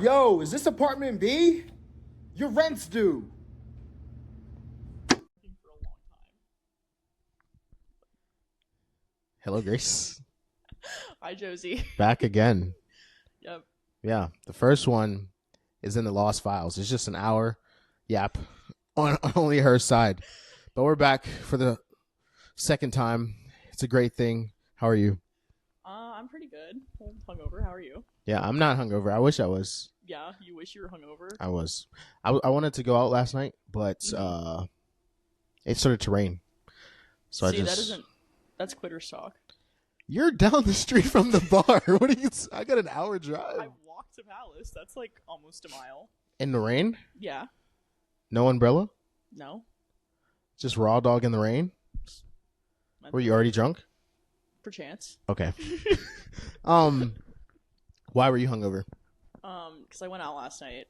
Yo, is this apartment B? Your rent's due. Hello, Grace. Hi, Josey. Back again. Yep. Yeah, the first one is in the lost files. It's just an hour yap on only her side. But we're back for the second time. It's a great thing. How are you? I'm pretty good. I'm hungover. How are you? Yeah, I'm not hungover. I wish I was. Yeah, you wish you were hungover? I was. I wanted to go out last night, but it started to rain. So See, that's quitter's talk. You're down the street from the bar. What do you? I got an hour drive. I walked to Palace. That's like almost a mile. In the rain? Yeah. No umbrella? No. Just raw dog in the rain? Were you already drunk? Perchance. Okay. Why were you hungover? Because I went out last night.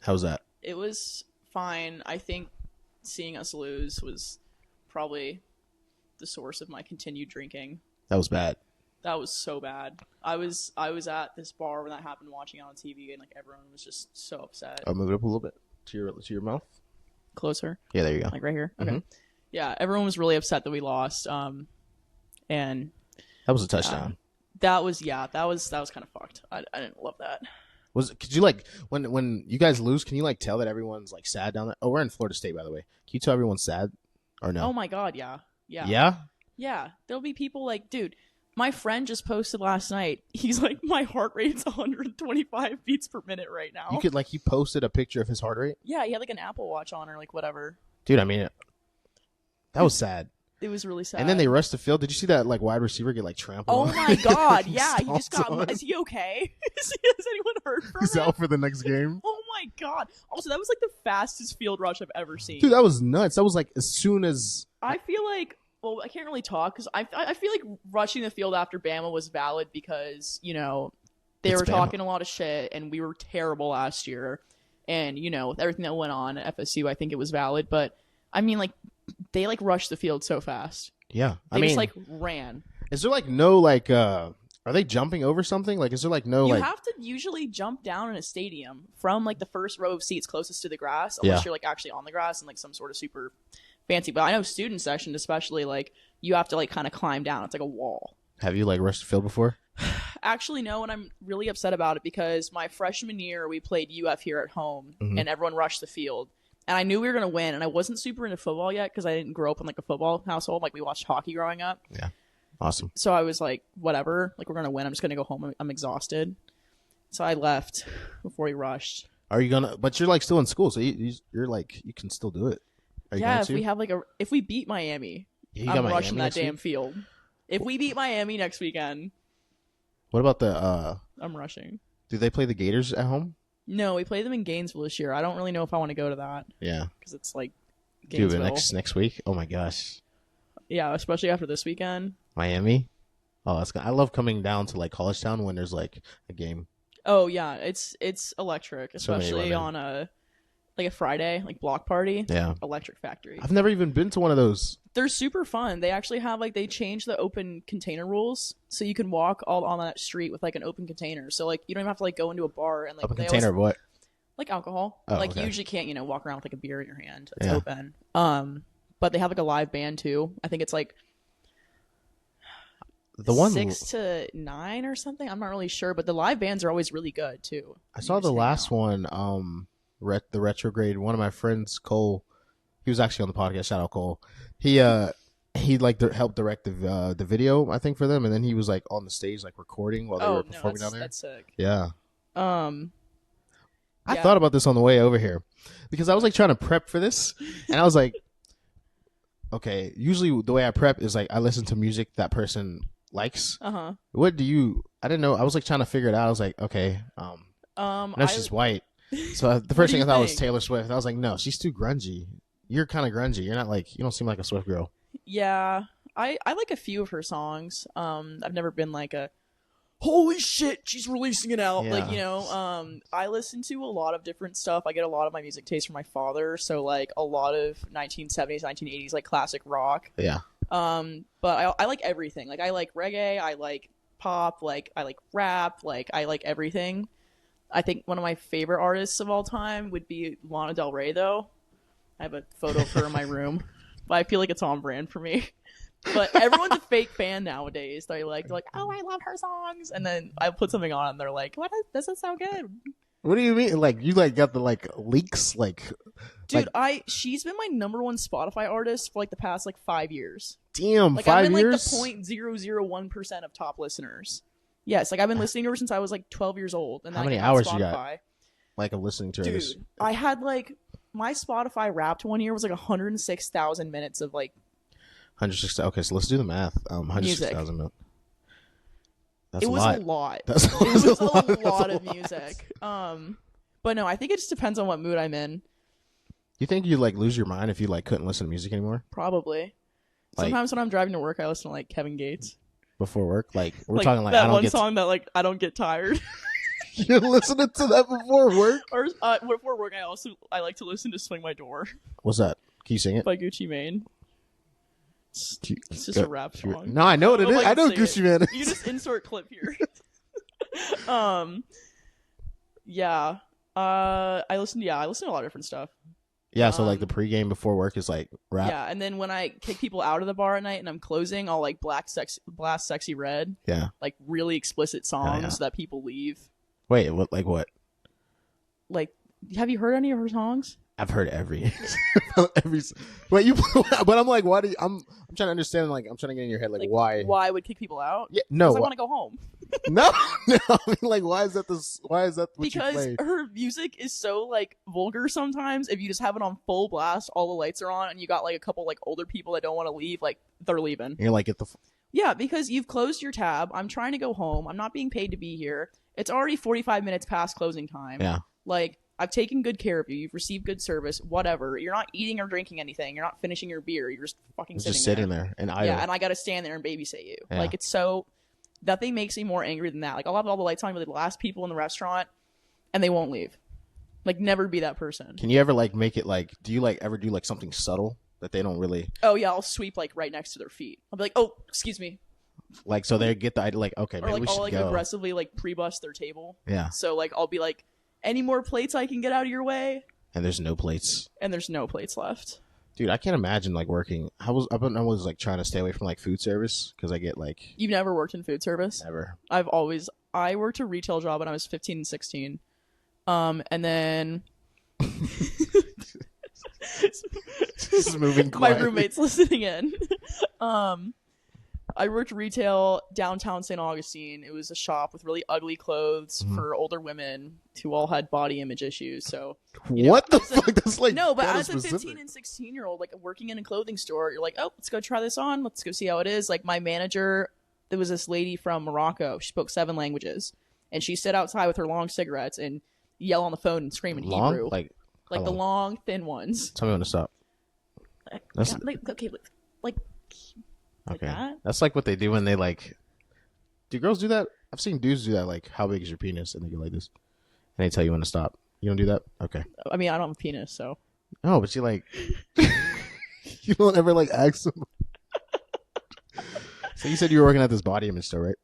How was that? It was fine. I think seeing us lose was probably the source of my continued drinking. That was bad. That was so bad. I was at this bar when that happened, watching it on TV, and like everyone was just so upset. I'll move it up a little bit to your mouth. Closer. Yeah, there you go. Like right here. Okay. Mm-hmm. Yeah, everyone was really upset that we lost. And that was a touchdown. That was kind of fucked. I didn't love that. Could you like when you guys lose? Can you like tell that everyone's like sad down there? Oh, we're in Florida State, by the way. Can you tell everyone's sad or no? Oh my god, yeah. Yeah. Yeah, there'll be people like, dude, my friend just posted last night. He's like, my heart rate's 125 beats per minute right now. You could like, he posted a picture of his heart rate? Yeah, he had like an Apple Watch on or like whatever. Dude, I mean, that was sad. It was really sad. And then they rushed the field. Did you see that like wide receiver get like trampled on? Oh my god, yeah, he just got, is he okay? Has anyone heard from him? He's out for the next game. Oh my god. Also, that was like the fastest field rush I've ever seen. Dude, that was nuts. That was like as soon as... I feel like, well, I can't really talk because I feel like rushing the field after Bama was valid because, you know, they were talking a lot of shit and we were terrible last year. And, you know, with everything that went on at FSU, I think it was valid. But, I mean, like, they, like, rushed the field so fast. Yeah. They just, like, ran. Is there, like, no, like, are they jumping over something? Like, is there, like, no, you like... have to usually jump down in a stadium from, like, the first row of seats closest to the grass, unless you're, like, actually on the grass and, like, some sort of super... fancy, but I know student sessions especially, like, you have to like kind of climb down. It's like a wall. Have you like rushed the field before? Actually, no, and I'm really upset about it because my freshman year we played UF here at home, and everyone rushed the field, and I knew we were gonna win, and I wasn't super into football yet because I didn't grow up in like a football household. Like we watched hockey growing up. Yeah, awesome. So I was like, whatever, like we're gonna win. I'm just gonna go home. I'm exhausted, so I left before we rushed. Are you gonna? But you're like still in school, so you're like you can still do it. Yeah, if we have like if we beat Miami, I'm rushing that damn field. If we beat Miami next weekend, what about the? I'm rushing. Do they play the Gators at home? No, we play them in Gainesville this year. I don't really know if I want to go to that. Yeah, because it's like Gainesville. Dude, next week. Oh my gosh. Yeah, especially after this weekend. Miami. Oh, that's good. I love coming down to like College Town when there's like a game. Oh yeah, it's electric, especially on a Friday, like block party. Yeah. Electric Factory. I've never even been to one of those. They're super fun. They actually have they changed the open container rules so you can walk all on that street with like an open container. So like you don't even have to like go into a bar and like open container of what? Like alcohol. Oh, like okay. You usually can't, walk around with like a beer in your hand. It's open. But they have like a live band too. I think it's like the one 6 to 9 or something. I'm not really sure, but the live bands are always really good too. I saw the last one. The retrograde. One of my friends, Cole, he was actually on the podcast. Shout out Cole. He like helped direct the video, I think, for them, and then he was like on the stage like recording while they were performing down there. That's sick. Yeah. I Yeah. thought about this on the way over here because I was like trying to prep for this, and I was like, okay. Usually the way I prep is like I listen to music that person likes. What do you? I didn't know. I was like trying to figure it out. I was like, okay. No, she's white. So the first thing I thought was Taylor Swift. I was like, no, she's too grungy. You're kind of grungy. You're not like, you don't seem like a Swift girl. Yeah, I like a few of her songs. I've never been like a holy shit, she's releasing it out. Yeah. I listen to a lot of different stuff. I get a lot of my music taste from my father, so like a lot of 1970s, 1980s like classic rock. Yeah. But I like everything. Like I like reggae, I like pop, like I like rap, like I like everything. I think one of my favorite artists of all time would be Lana Del Rey, though. I have a photo of her in my room, but I feel like it's on brand for me. But everyone's a fake fan nowadays. They're like, oh, I love her songs, and then I put something on, and they're like, what? Doesn't sound good. What do you mean? Like you like got the like leaks? Like, dude, she's been my #1 Spotify artist for like the past like 5 years. Damn, like 5 I'm in years? like the 0.001% of top listeners. Yes, like I've been listening to her since I was like 12 years old. And how many hours you got? Like of listening to her. Dude, I had like my Spotify Wrapped one year was like 106,000 minutes of like 106. Okay, so let's do the math. 106,000 minutes. That's it was a lot. It was a lot of music. But no, I think it just depends on what mood I'm in. You think you like lose your mind if you like couldn't listen to music anymore? Probably. Like, sometimes when I'm driving to work, I listen to like Kevin Gates. Before work, like we're talking like that I don't one get song that like I don't get tired. You're listening to that before work? Or before work, I like to listen to "Swing My Door." What's that? Can you sing it? By Gucci Mane. It's just a rap song. No, I know what it is. I know Gucci Mane. You just insert clip here. Yeah. I listen to a lot of different stuff. Yeah, so like the pregame before work is like rap. Yeah, and then when I kick people out of the bar at night and I'm closing, I'll like blast Sexy Red. Yeah. Like really explicit songs so that people leave. Wait, what? Like what? Like, have you heard any of her songs? I've heard every. Wait, but I'm like, why do you, I'm trying to understand, like, I'm trying to get in your head, like why? Why I would kick people out? Yeah, no. I want to go home. No. I mean, like, why is that what because you play? Her music is so like vulgar sometimes. If you just have it on full blast, all the lights are on, and you got like a couple like older people that don't want to leave, like they're leaving. And you're like, get the. Yeah, because you've closed your tab. I'm trying to go home. I'm not being paid to be here. It's already 45 minutes past closing time. Yeah. Like, I've taken good care of you. You've received good service. Whatever. You're not eating or drinking anything. You're not finishing your beer. You're just fucking sitting there. And I and I got to stand there and babysit you. Yeah. Like, it's so... Nothing makes me more angry than that. Like, I'll have all the lights on with the last people in the restaurant, and they won't leave. Like, never be that person. Can you ever, like, make it, like... Do you, like, ever do, like, something subtle that they don't really... Oh, yeah. I'll sweep, like, right next to their feet. I'll be like, oh, excuse me. Like, so they get the idea, like, okay, maybe or like, we should I'll like go. aggressively like pre-bust their table. Yeah. So like I'll be like, any more plates I can get out of your way? And there's no plates. And there's no plates left. Dude, I can't imagine like working. I was like trying to stay away from like food service because I get like. You've never worked in food service? Never. I worked a retail job when I was 15 and 16, and then. This is moving quietly. My roommate's listening in. I worked retail downtown St. Augustine. It was a shop with really ugly clothes for older women who all had body image issues. So what the fuck? That's like no, but as a 15 and 16-year-old, like working in a clothing store, you're like, oh, let's go try this on. Let's go see how it is. Like my manager, there was this lady from Morocco. She spoke 7 languages, and she sit outside with her long cigarettes and yell on the phone and scream in Hebrew, like the long, thin ones. Tell me when to stop. Okay, that? That's like what they do when they like. Do girls do that? I've seen dudes do that. Like, how big is your penis? And they go like this, and they tell you when to stop. You don't do that? Okay. I mean, I don't have a penis, so. Oh, but you like. You don't ever like ask them. So you said you were working at this body image store, right?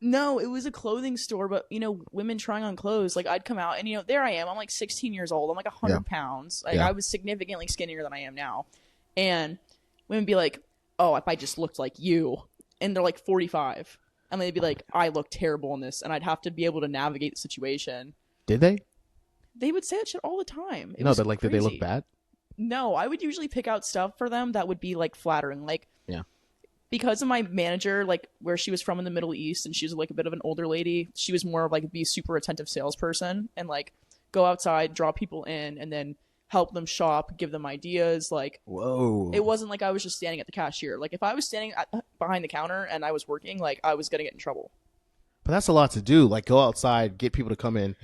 No, it was a clothing store, but women trying on clothes. Like I'd come out, and there I am. I'm like 16 years old. I'm like 100 pounds. Like I was significantly skinnier than I am now, and women be like, oh, if I just looked like you. And they're like 45. And they'd be like, I look terrible in this. And I'd have to be able to navigate the situation. Did they? They would say that shit all the time. No, but like, did they look bad? No, I would usually pick out stuff for them that would be like flattering. Like, because of my manager, like where she was from in the Middle East, and she was like a bit of an older lady, she was more of like be a super attentive salesperson and like go outside, draw people in, and then help them shop, give them ideas. Like, whoa, it wasn't like I was just standing at the cashier. Like if I was standing behind the counter and I was working, like I was gonna get in trouble. But that's a lot to do. Like go outside, get people to come in,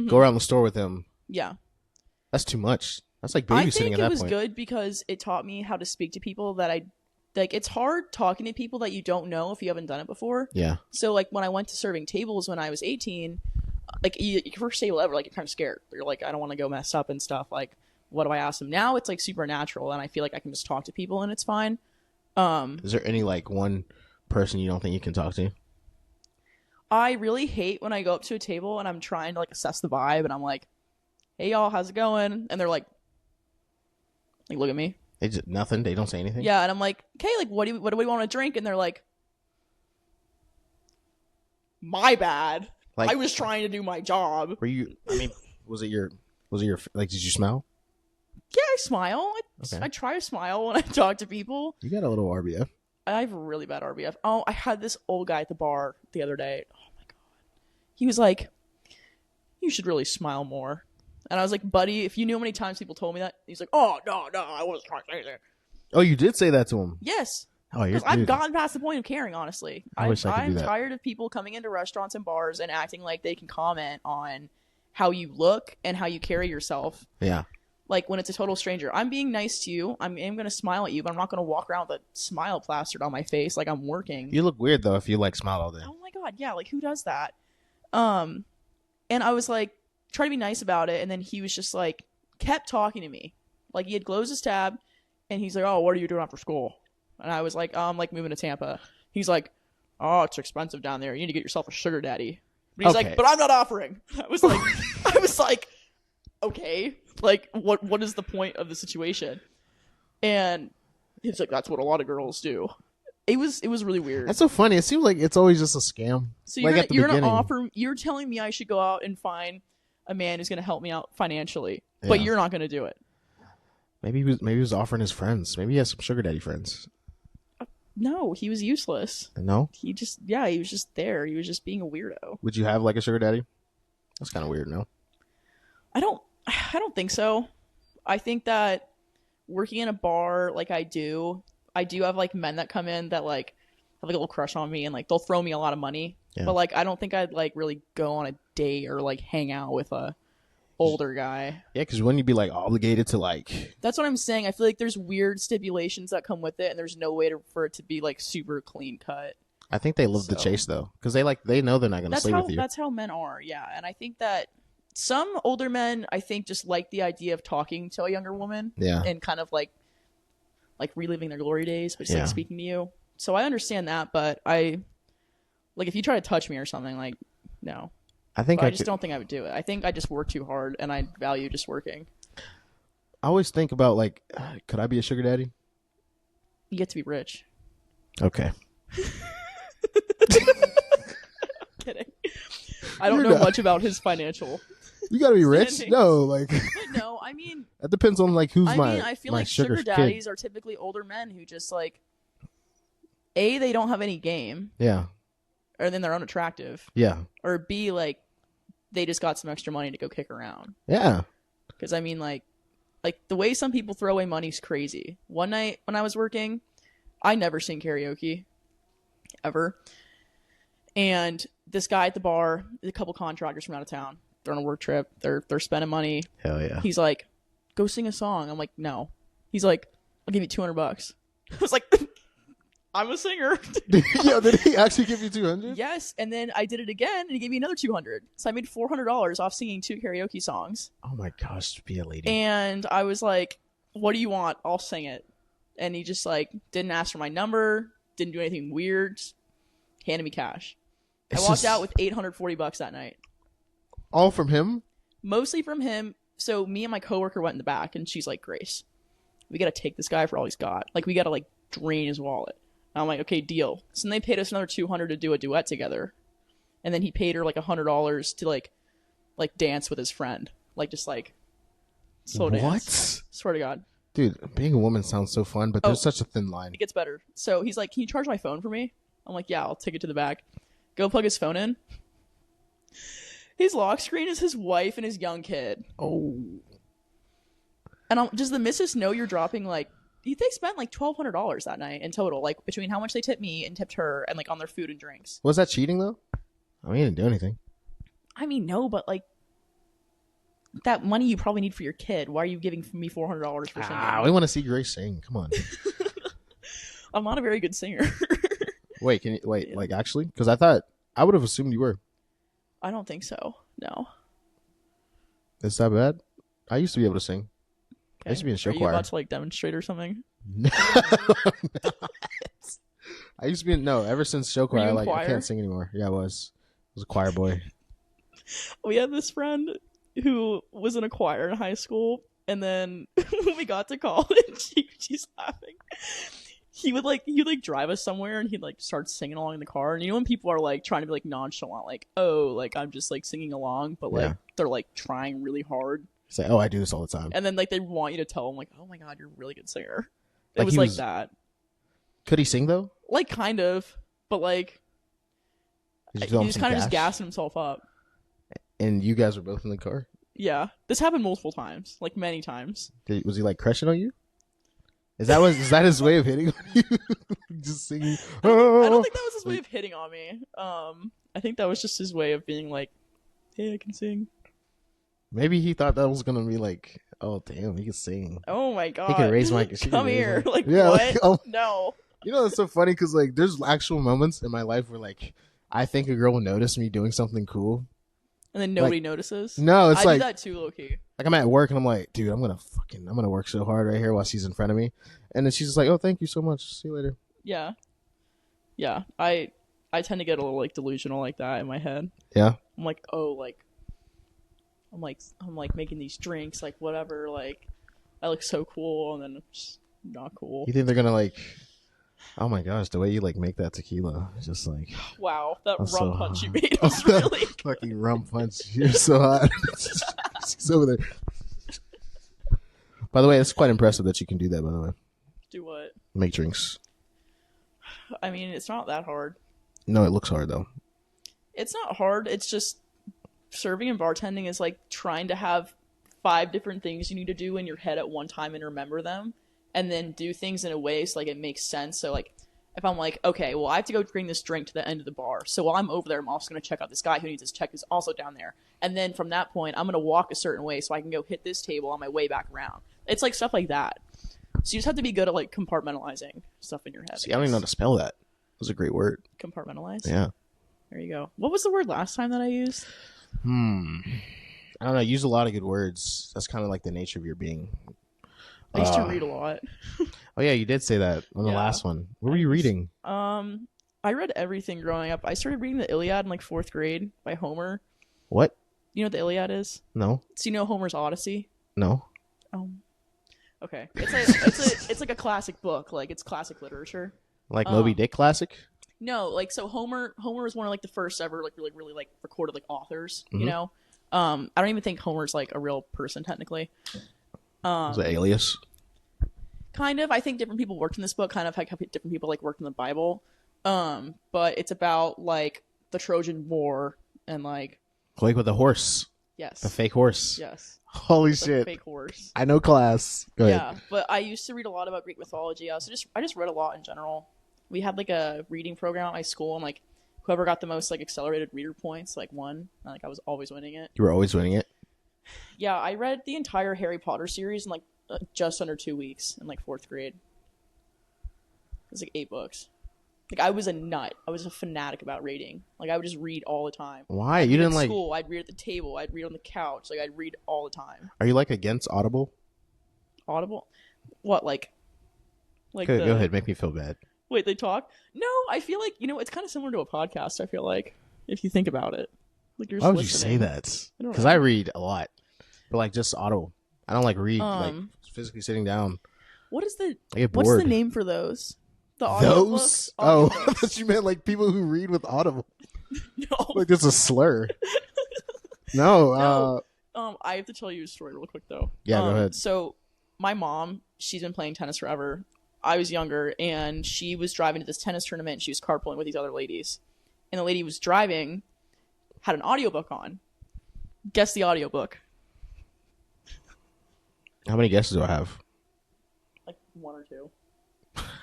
go around the store with them. Yeah, that's too much. That's like babysitting at that point. I think it was good because it taught me how to speak to people that I like. It's hard talking to people that you don't know if you haven't done it before. Yeah. So like when I went to serving tables when I was 18, like your first table ever, like you're kind of scared. You're like, I don't want to go mess up and stuff. Like, what do I ask them? Now it's like super natural, and I feel like I can just talk to people and it's fine. Is there any like one person you don't think you can talk to? I really hate when I go up to a table and I'm trying to like assess the vibe and I'm like, hey y'all, how's it going? And they're like look at me. They just nothing. They don't say anything. Yeah, and I'm like, okay, like what do we want to drink? And they're like, my bad. Like, I was trying to do my job. Were you? I mean, was it your? Like? Did you smile? Yeah, I smile. I try to smile when I talk to people. You got a little RBF. I have a really bad RBF. Oh, I had this old guy at the bar the other day. Oh my god, he was like, "You should really smile more." And I was like, "Buddy, if you knew how many times people told me that," he's like, "Oh no, I wasn't trying to say that." Oh, you did say that to him? Yes. Oh, I've gotten past the point of caring, honestly. I wish I could do that. I'm tired of people coming into restaurants and bars and acting like they can comment on how you look and how you carry yourself. Yeah. Like when it's a total stranger. I'm being nice to you. I'm going to smile at you, but I'm not going to walk around with a smile plastered on my face like I'm working. You look weird, though, if you like smile all day. Oh my god, yeah. Like who does that? And I was like, trying to be nice about it. And then he was just like, kept talking to me. Like he had closed his tab and he's like, oh, what are you doing after school? And I was like, oh, I'm like moving to Tampa. He's like, oh, it's expensive down there. You need to get yourself a sugar daddy. But he's like, but I'm not offering. I was like, okay, like what is the point of the situation? And he's like, that's what a lot of girls do. It was really weird. That's so funny. It seems like it's always just a scam. So you're gonna offer? You're telling me I should go out and find a man who's gonna help me out financially, but you're not gonna do it. Maybe he was offering his friends. Maybe he has some sugar daddy friends. No, he was useless. No? He was just there. He was just being a weirdo. Would you have like a sugar daddy? That's kind of weird, no? I don't think so. I think that working in a bar like I do have like men that come in that like have like a little crush on me and like they'll throw me a lot of money. Yeah. But like I don't think I'd like really go on a date or like hang out with a older guy. Yeah, because wouldn't you be like obligated to like... That's what I'm saying. I feel like there's weird stipulations that come with it and there's no way for it to be like super clean cut. I think they love the chase though, because they know they're not going to sleep with you. That's how men are, yeah. And I think that some older men, I think, just like the idea of talking to a younger woman, and kind of like reliving their glory days, but just like speaking to you. So I understand that, but I like if you try to touch me or something, like no. I just don't think I would do it. I think I just work too hard, and I value just working. I always think about like, could I be a sugar daddy? You get to be rich. Okay. Kidding. I don't know much about his financial. You gotta be rich. No, like. No, I mean. That depends on like who's I feel like sugar daddies are typically older men who just like. A, they don't have any game. Yeah. Or then they're unattractive. Yeah. Or B, like they just got some extra money to go kick around. Yeah. Because I mean, like the way some people throw away money is crazy. One night when I was working, I never sing karaoke, ever. And this guy at the bar, a couple contractors from out of town, they're on a work trip. They're spending money. Hell yeah. He's like, go sing a song. I'm like, no. He's like, I'll give you $200. I was like, I'm a singer. Yeah, did he actually give you $200? Yes, and then I did it again, and he gave me another $200. So I made $400 off singing 2 karaoke songs. Oh my gosh, be a lady. And I was like, what do you want? I'll sing it. And he just like didn't ask for my number, didn't do anything weird, handed me cash. I walked out with $840 that night. All from him? Mostly from him. So me and my coworker went in the back, and she's like, Grace, we got to take this guy for all he's got. Like, we got to like drain his wallet. And I'm like, okay, deal. So then they paid us another $200 to do a duet together. And then he paid her like $100 to like dance with his friend. Like just like slow dance. What? Swear to God. Dude, being a woman sounds so fun, but there's such a thin line. It gets better. So he's like, can you charge my phone for me? I'm like, yeah, I'll take it to the back. Go plug his phone in. His lock screen is his wife and his young kid. Oh. And does the missus know you're dropping like... They spent like $1,200 that night in total, like between how much they tipped me and tipped her, and like on their food and drinks. Was that cheating though? I mean, he didn't do anything. I mean, no, but like that money you probably need for your kid. Why are you giving me $400 for singing? We want to see Grace sing. Come on. I'm not a very good singer. Wait, can you wait? Like actually, because I thought I would have assumed you were. I don't think so. No. Is that bad? I used to be able to sing. Okay. I used to be in show choir. Are you about to like demonstrate or something? No. I used to be ever since show choir. I can't sing anymore. Yeah, I was. was a choir boy. We had this friend who was in a choir in high school, and then when we got to college, she's laughing. He would drive us somewhere, and he'd like start singing along in the car. And you know when people are like trying to be like nonchalant, like, oh, like I'm just like singing along, but like they're like trying really hard. It's like, oh, I do this all the time. And then like they want you to tell them like, oh my god, you're a really good singer. It Like, was like that. Could he sing though? Like kind of, but like he was kind of just gassing himself up. And you guys were both in the car? Yeah, this happened multiple times, like many times. Was he like crushing on you? Is that his way of hitting on you? Just singing. I don't think that was his way of hitting on me. I think that was just his way of being like, hey, I can sing. Maybe he thought that was gonna be like, oh damn, he can sing. Oh my god, he can raise my. Come here, like yeah, what? Like, oh. No. You know, it's so funny because like there's actual moments in my life where like I think a girl will notice me doing something cool, and then nobody notices. No, it's I like do that too, low key. Like I'm at work and I'm like, dude, I'm gonna work so hard right here while she's in front of me, and then she's just like, oh, thank you so much. See you later. Yeah. I tend to get a little like delusional like that in my head. Yeah. I'm like, oh, like I'm like making these drinks, like whatever, like I look so cool, and then it's just not cool. You think they're gonna like? Oh my gosh, the way you like make that tequila, is just like wow, that rum so punch you hot. made was really good. Fucking rum punch. You're so hot. She's over there. By the way, it's quite impressive that you can do that. By the way, do what? Make drinks. I mean, it's not that hard. No, it looks hard though. It's not hard. It's just serving and bartending is like trying to have 5 different things you need to do in your head at one time and remember them, and then do things in a way so like it makes sense. So like if I'm like, okay, well I have to go bring this drink to the end of the bar, so while I'm over there I'm also going to check out this guy who needs his check who's also down there, and then from that point I'm going to walk a certain way so I can go hit this table on my way back around. It's like stuff like that. So you just have to be good at like compartmentalizing stuff in your head. See, I don't even know how to spell that. It was a great word. Compartmentalize? Yeah. There you go. What was the word last time that I used? I don't know. I use a lot of good words. That's kind of like the nature of your being. I used to read a lot. Oh yeah, you did say that on the last one. What were you reading? I read everything growing up. I started reading the Iliad in like 4th grade by Homer. What? You know what the Iliad is? No. So you know Homer's Odyssey? No. Okay. It's like a classic book. Like it's classic literature. Like Moby Dick classic? No, like so Homer was one of like the first ever like really like recorded like authors, you know? I don't even think Homer's like a real person technically. Was it alias? Kind of. I think different people worked in this book, kind of like how different people like worked in the Bible. But it's about like the Trojan War and like with the horse. Yes. The fake horse. Yes. Holy the shit. Fake horse. I know class. Go ahead. Yeah, but I used to read a lot about Greek mythology. I just read a lot in general. We had like a reading program at my school, and like whoever got the most like accelerated reader points like won. Like I was always winning it. You were always winning it? Yeah, I read the entire Harry Potter series in like just under 2 weeks in like 4th grade. It was like 8 books. Like I was a nut. I was a fanatic about reading. Like I would just read all the time. Why? You didn't like school? I'd read at the table. I'd read on the couch. Like I'd read all the time. Are you like against Audible? Audible? What like? Go ahead. Make me feel bad. Wait, they talk? No, I feel like it's kind of similar to a podcast. I feel like if you think about it, like you're. Why would you say that? Because I read a lot, but like just Audible. I don't like read like physically sitting down. What is the? I get bored. What's the name for those? The those? Oh, I thought you meant like people who read with Audible. No, like it's a slur. No. I have to tell you a story real quick though. Yeah, go ahead. So, my mom, she's been playing tennis forever. I was younger, and she was driving to this tennis tournament. She was carpooling with these other ladies, and the lady who was driving had an audiobook on. Guess the audiobook. How many guesses do I have? Like 1 or 2.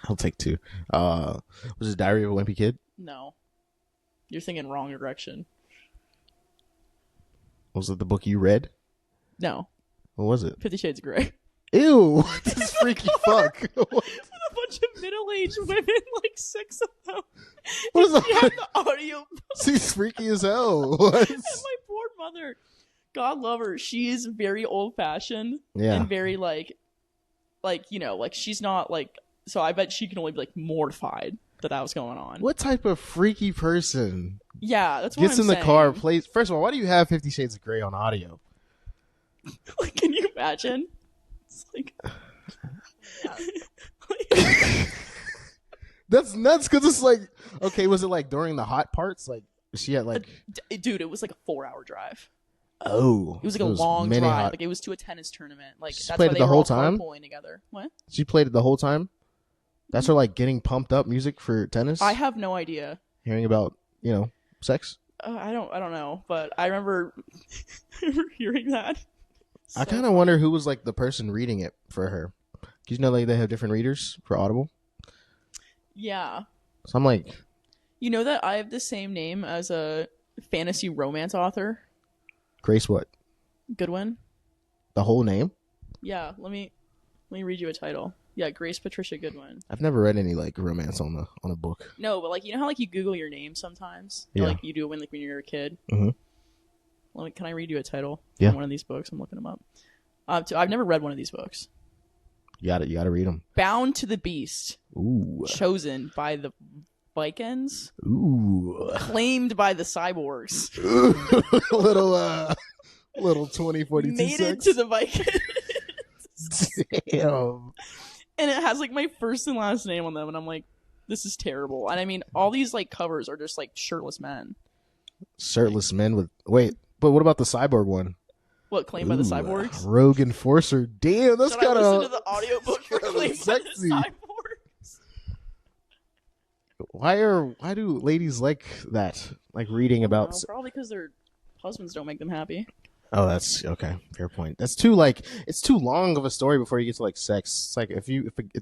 I'll take 2. Was it Diary of a Wimpy Kid? No. You're thinking wrong direction. Was it the book you read? No. What was it? 50 Shades of Grey. Ew! This is freaky fuck. With a bunch of middle-aged women, like 6 of them. What is that? She had the audio. She's freaky as hell. What? And my poor mother, God love her, she is very old-fashioned. Yeah. And very like she's not like. So I bet she can only be like mortified. that was going on. What type of freaky person Yeah, that's what gets I'm in the saying. car, plays? First of all, why do you have 50 Shades of Grey on audio? Like, can you imagine? It's like... That's nuts because it's like, okay, was it like during the hot parts? Like, she had like... Dude, it was like a 4-hour drive. Oh. It was like a long drive. Like, it was to a tennis tournament. Like, She that's played why it they the were whole all time? carpooling together. What? She played it the whole time? That's her like getting pumped up music for tennis? I have no idea. Hearing about, sex? I don't know, but I remember hearing that. I kind of wonder who was like the person reading it for her. Because like they have different readers for Audible. Yeah. So I'm like... You know that I have the same name as a fantasy romance author? Grace what? Goodwin. The whole name? Yeah, let me read you a title. Yeah, Grace Patricia Goodwin. I've never read any like romance on a book. No, but like you know how like you Google your name sometimes? Yeah. Or, like you do it when you're a kid? Mm-hmm. Can I read you a title from one of these books? I'm looking them up. I've never read one of these books. You gotta read them. Bound to the Beast. Ooh. Chosen by the Vikings. Ooh. Claimed by the cyborgs. little 2042 Made sex. it to the Vikings. Damn. And it has like my first and last name on them, and I'm like, this is terrible. And I mean, all these like covers are just like shirtless men. Shirtless men with... Wait, but what about the cyborg one? What, Claimed by the Cyborgs? Rogue Enforcer. Damn, that's kind of... listen to the audiobook for Claimed sexy. by the Cyborgs? Why do ladies like that? Like reading about... Probably because their husbands don't make them happy. Oh, that's okay. Fair point. That's too it's too long of a story before you get to like sex. It's like if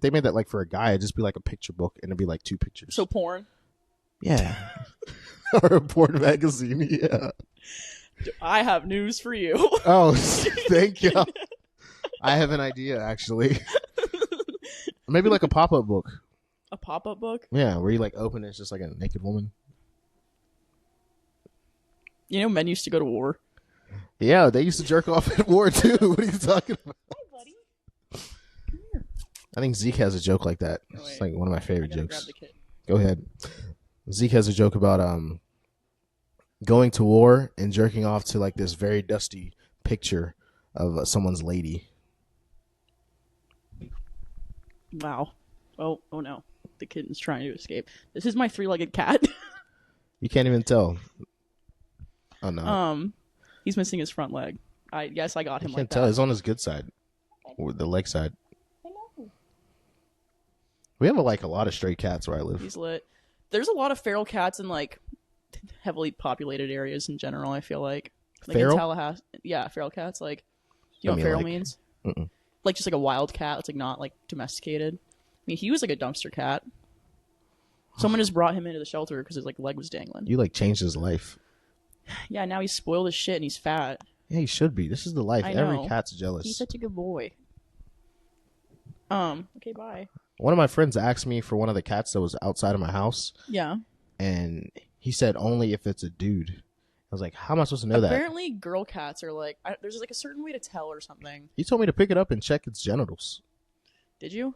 they made that like for a guy, it'd just be like a picture book and it'd be like 2 pictures. So porn? Yeah. Or a porn magazine, yeah. I have news for you. Oh, thank you. I have an idea, actually. Maybe like a pop-up book. A pop-up book? Yeah, where you like open it, it's just like a naked woman. You know men used to go to war. Yeah, they used to jerk off at war too. What are you talking about? Hi, buddy. Come here. I think Zeke has a joke like that. Oh, It's like one of my favorite Grab jokes. the kid. Go ahead. Zeke has a joke about going to war and jerking off to like this very dusty picture of someone's lady. Wow. Oh no. The kitten's trying to escape. This is my 3-legged cat. You can't even tell. Oh no. He's missing his front leg. I got him You like can't that. tell. It's on his good side. Or the leg side. I know. We have a lot of stray cats where I live. He's lit. There's a lot of feral cats in like heavily populated areas in general, I feel like. Feral? In Tallahassee. Yeah, feral cats. Like, do you know what feral means? Mm-mm. Like just like a wild cat. It's like not like domesticated. I mean, he was like a dumpster cat. Someone just brought him into the shelter because his like leg was dangling. You like changed his life. Yeah, now he's spoiled as shit and he's fat. Yeah, he should be. This is the life. I Every know. cat's jealous. He's such a good boy. Okay, bye. One of my friends asked me for one of the cats that was outside of my house, Yeah. and he said only if it's a dude. I was like, how am I supposed to know that? Apparently, girl cats are like, there's like a certain way to tell or something. He told me to pick it up and check its genitals. Did you?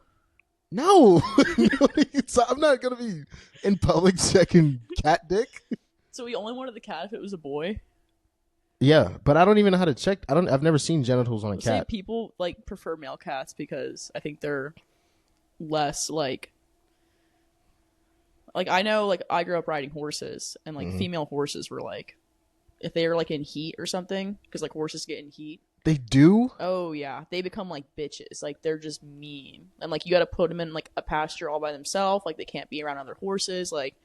No! I'm not going to be in public checking cat dick. So he only wanted the cat if it was a boy? Yeah, but I don't even know how to check. I've never seen genitals on a Say cat. people like prefer male cats because I think they're less like I know like I grew up riding horses and like female horses were like if they were like in heat or something because like horses get in heat. They do? Oh yeah, they become like bitches. Like they're just mean and like you got to put them in like a pasture all by themselves. Like they can't be around other horses. Like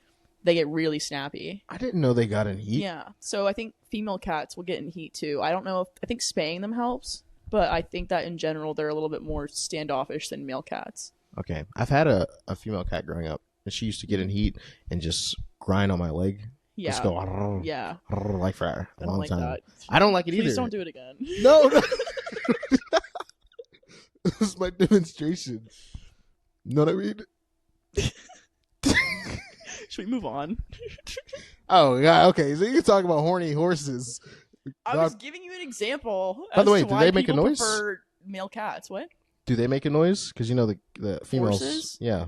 they get really snappy. I didn't know they got in heat. Yeah, so I think female cats will get in heat too. I don't know if I think spaying them helps, but I think that in general they're a little bit more standoffish than male cats. Okay, I've had a female cat growing up, and she used to get in heat and just grind on my leg. Yeah, Just go yeah. like for a I don't long like time. that. I don't like it either. Please don't do it again. No. This is my demonstration. You know what I mean? Should we move on? Oh, yeah, okay. So you can talk about horny horses. I was giving you an example. By the way, as to do why they make a people noise? Prefer male cats. What? Do they make a noise? Because you know the females. Horses? Yeah.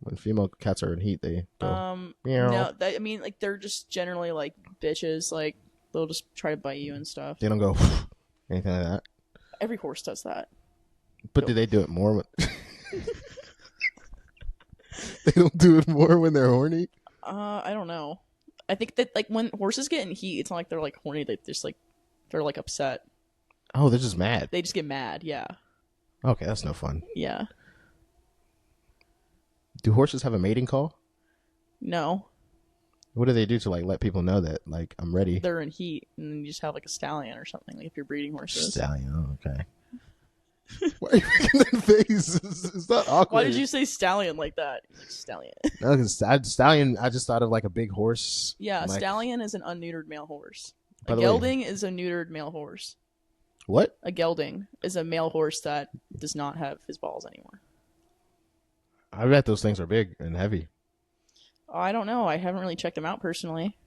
When female cats are in heat, they go. Meow. No, I mean, like they're just generally like bitches. Like they'll just try to bite you and stuff. They don't go anything like that. Every horse does that. But do they do it more? They don't do it more when they're horny. I don't know. I think that like when horses get in heat, it's not like they're like horny. They just like they're like upset. Oh, they're just mad. They just get mad. Yeah. Okay, that's no fun. Yeah. Do horses have a mating call? No. What do they do to like let people know that like I'm ready? They're in heat, and then you just have like a stallion or something. Like if you're breeding horses. Stallion. Oh, okay. Why are you making that face? It's not awkward. Why did you say stallion like that? Like, stallion. No, because stallion. I just thought of like a big horse. Yeah, like, stallion is an unneutered male horse. By A the way- gelding is a neutered male horse. What? A gelding is a male horse that does not have his balls anymore. I bet those things are big and heavy. I don't know. I haven't really checked them out personally.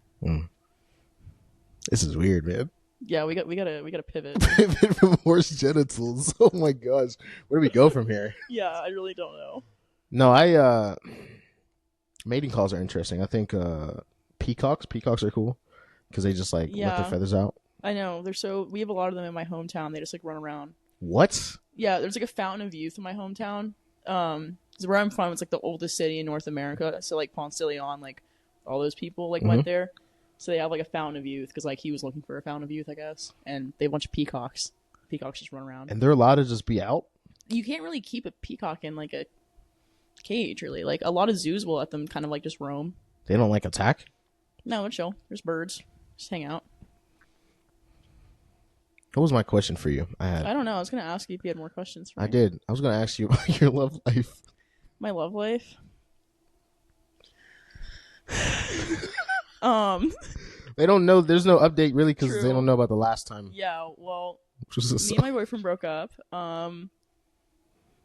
This is weird, man. Yeah, we gotta pivot. Pivot from horse genitals. Oh my gosh, where do we go from here? Yeah, I really don't know. No, mating calls are interesting. I think peacocks are cool because they just like let their feathers out. I know we have a lot of them in my hometown. They just like run around. What? Yeah, there's like a fountain of youth in my hometown. 'Cause where I'm from, it's like the oldest city in North America. So like Ponce de Leon, like all those people like went there. So they have like a fountain of youth because like he was looking for a fountain of youth, I guess. And they have a bunch of peacocks. Peacocks just run around. And they're allowed to just be out? You can't really keep a peacock in like a cage, really. Like a lot of zoos will let them kind of like just roam. They don't like attack? No, it's chill. There's birds. Just hang out. What was my question for you? I don't know. I was gonna ask you if you had more questions for me. I did. I was gonna ask you about your love life. My love life. They don't know. There's no update really because True. they don't know about the last time. Yeah, well, Which was me and my boyfriend broke up.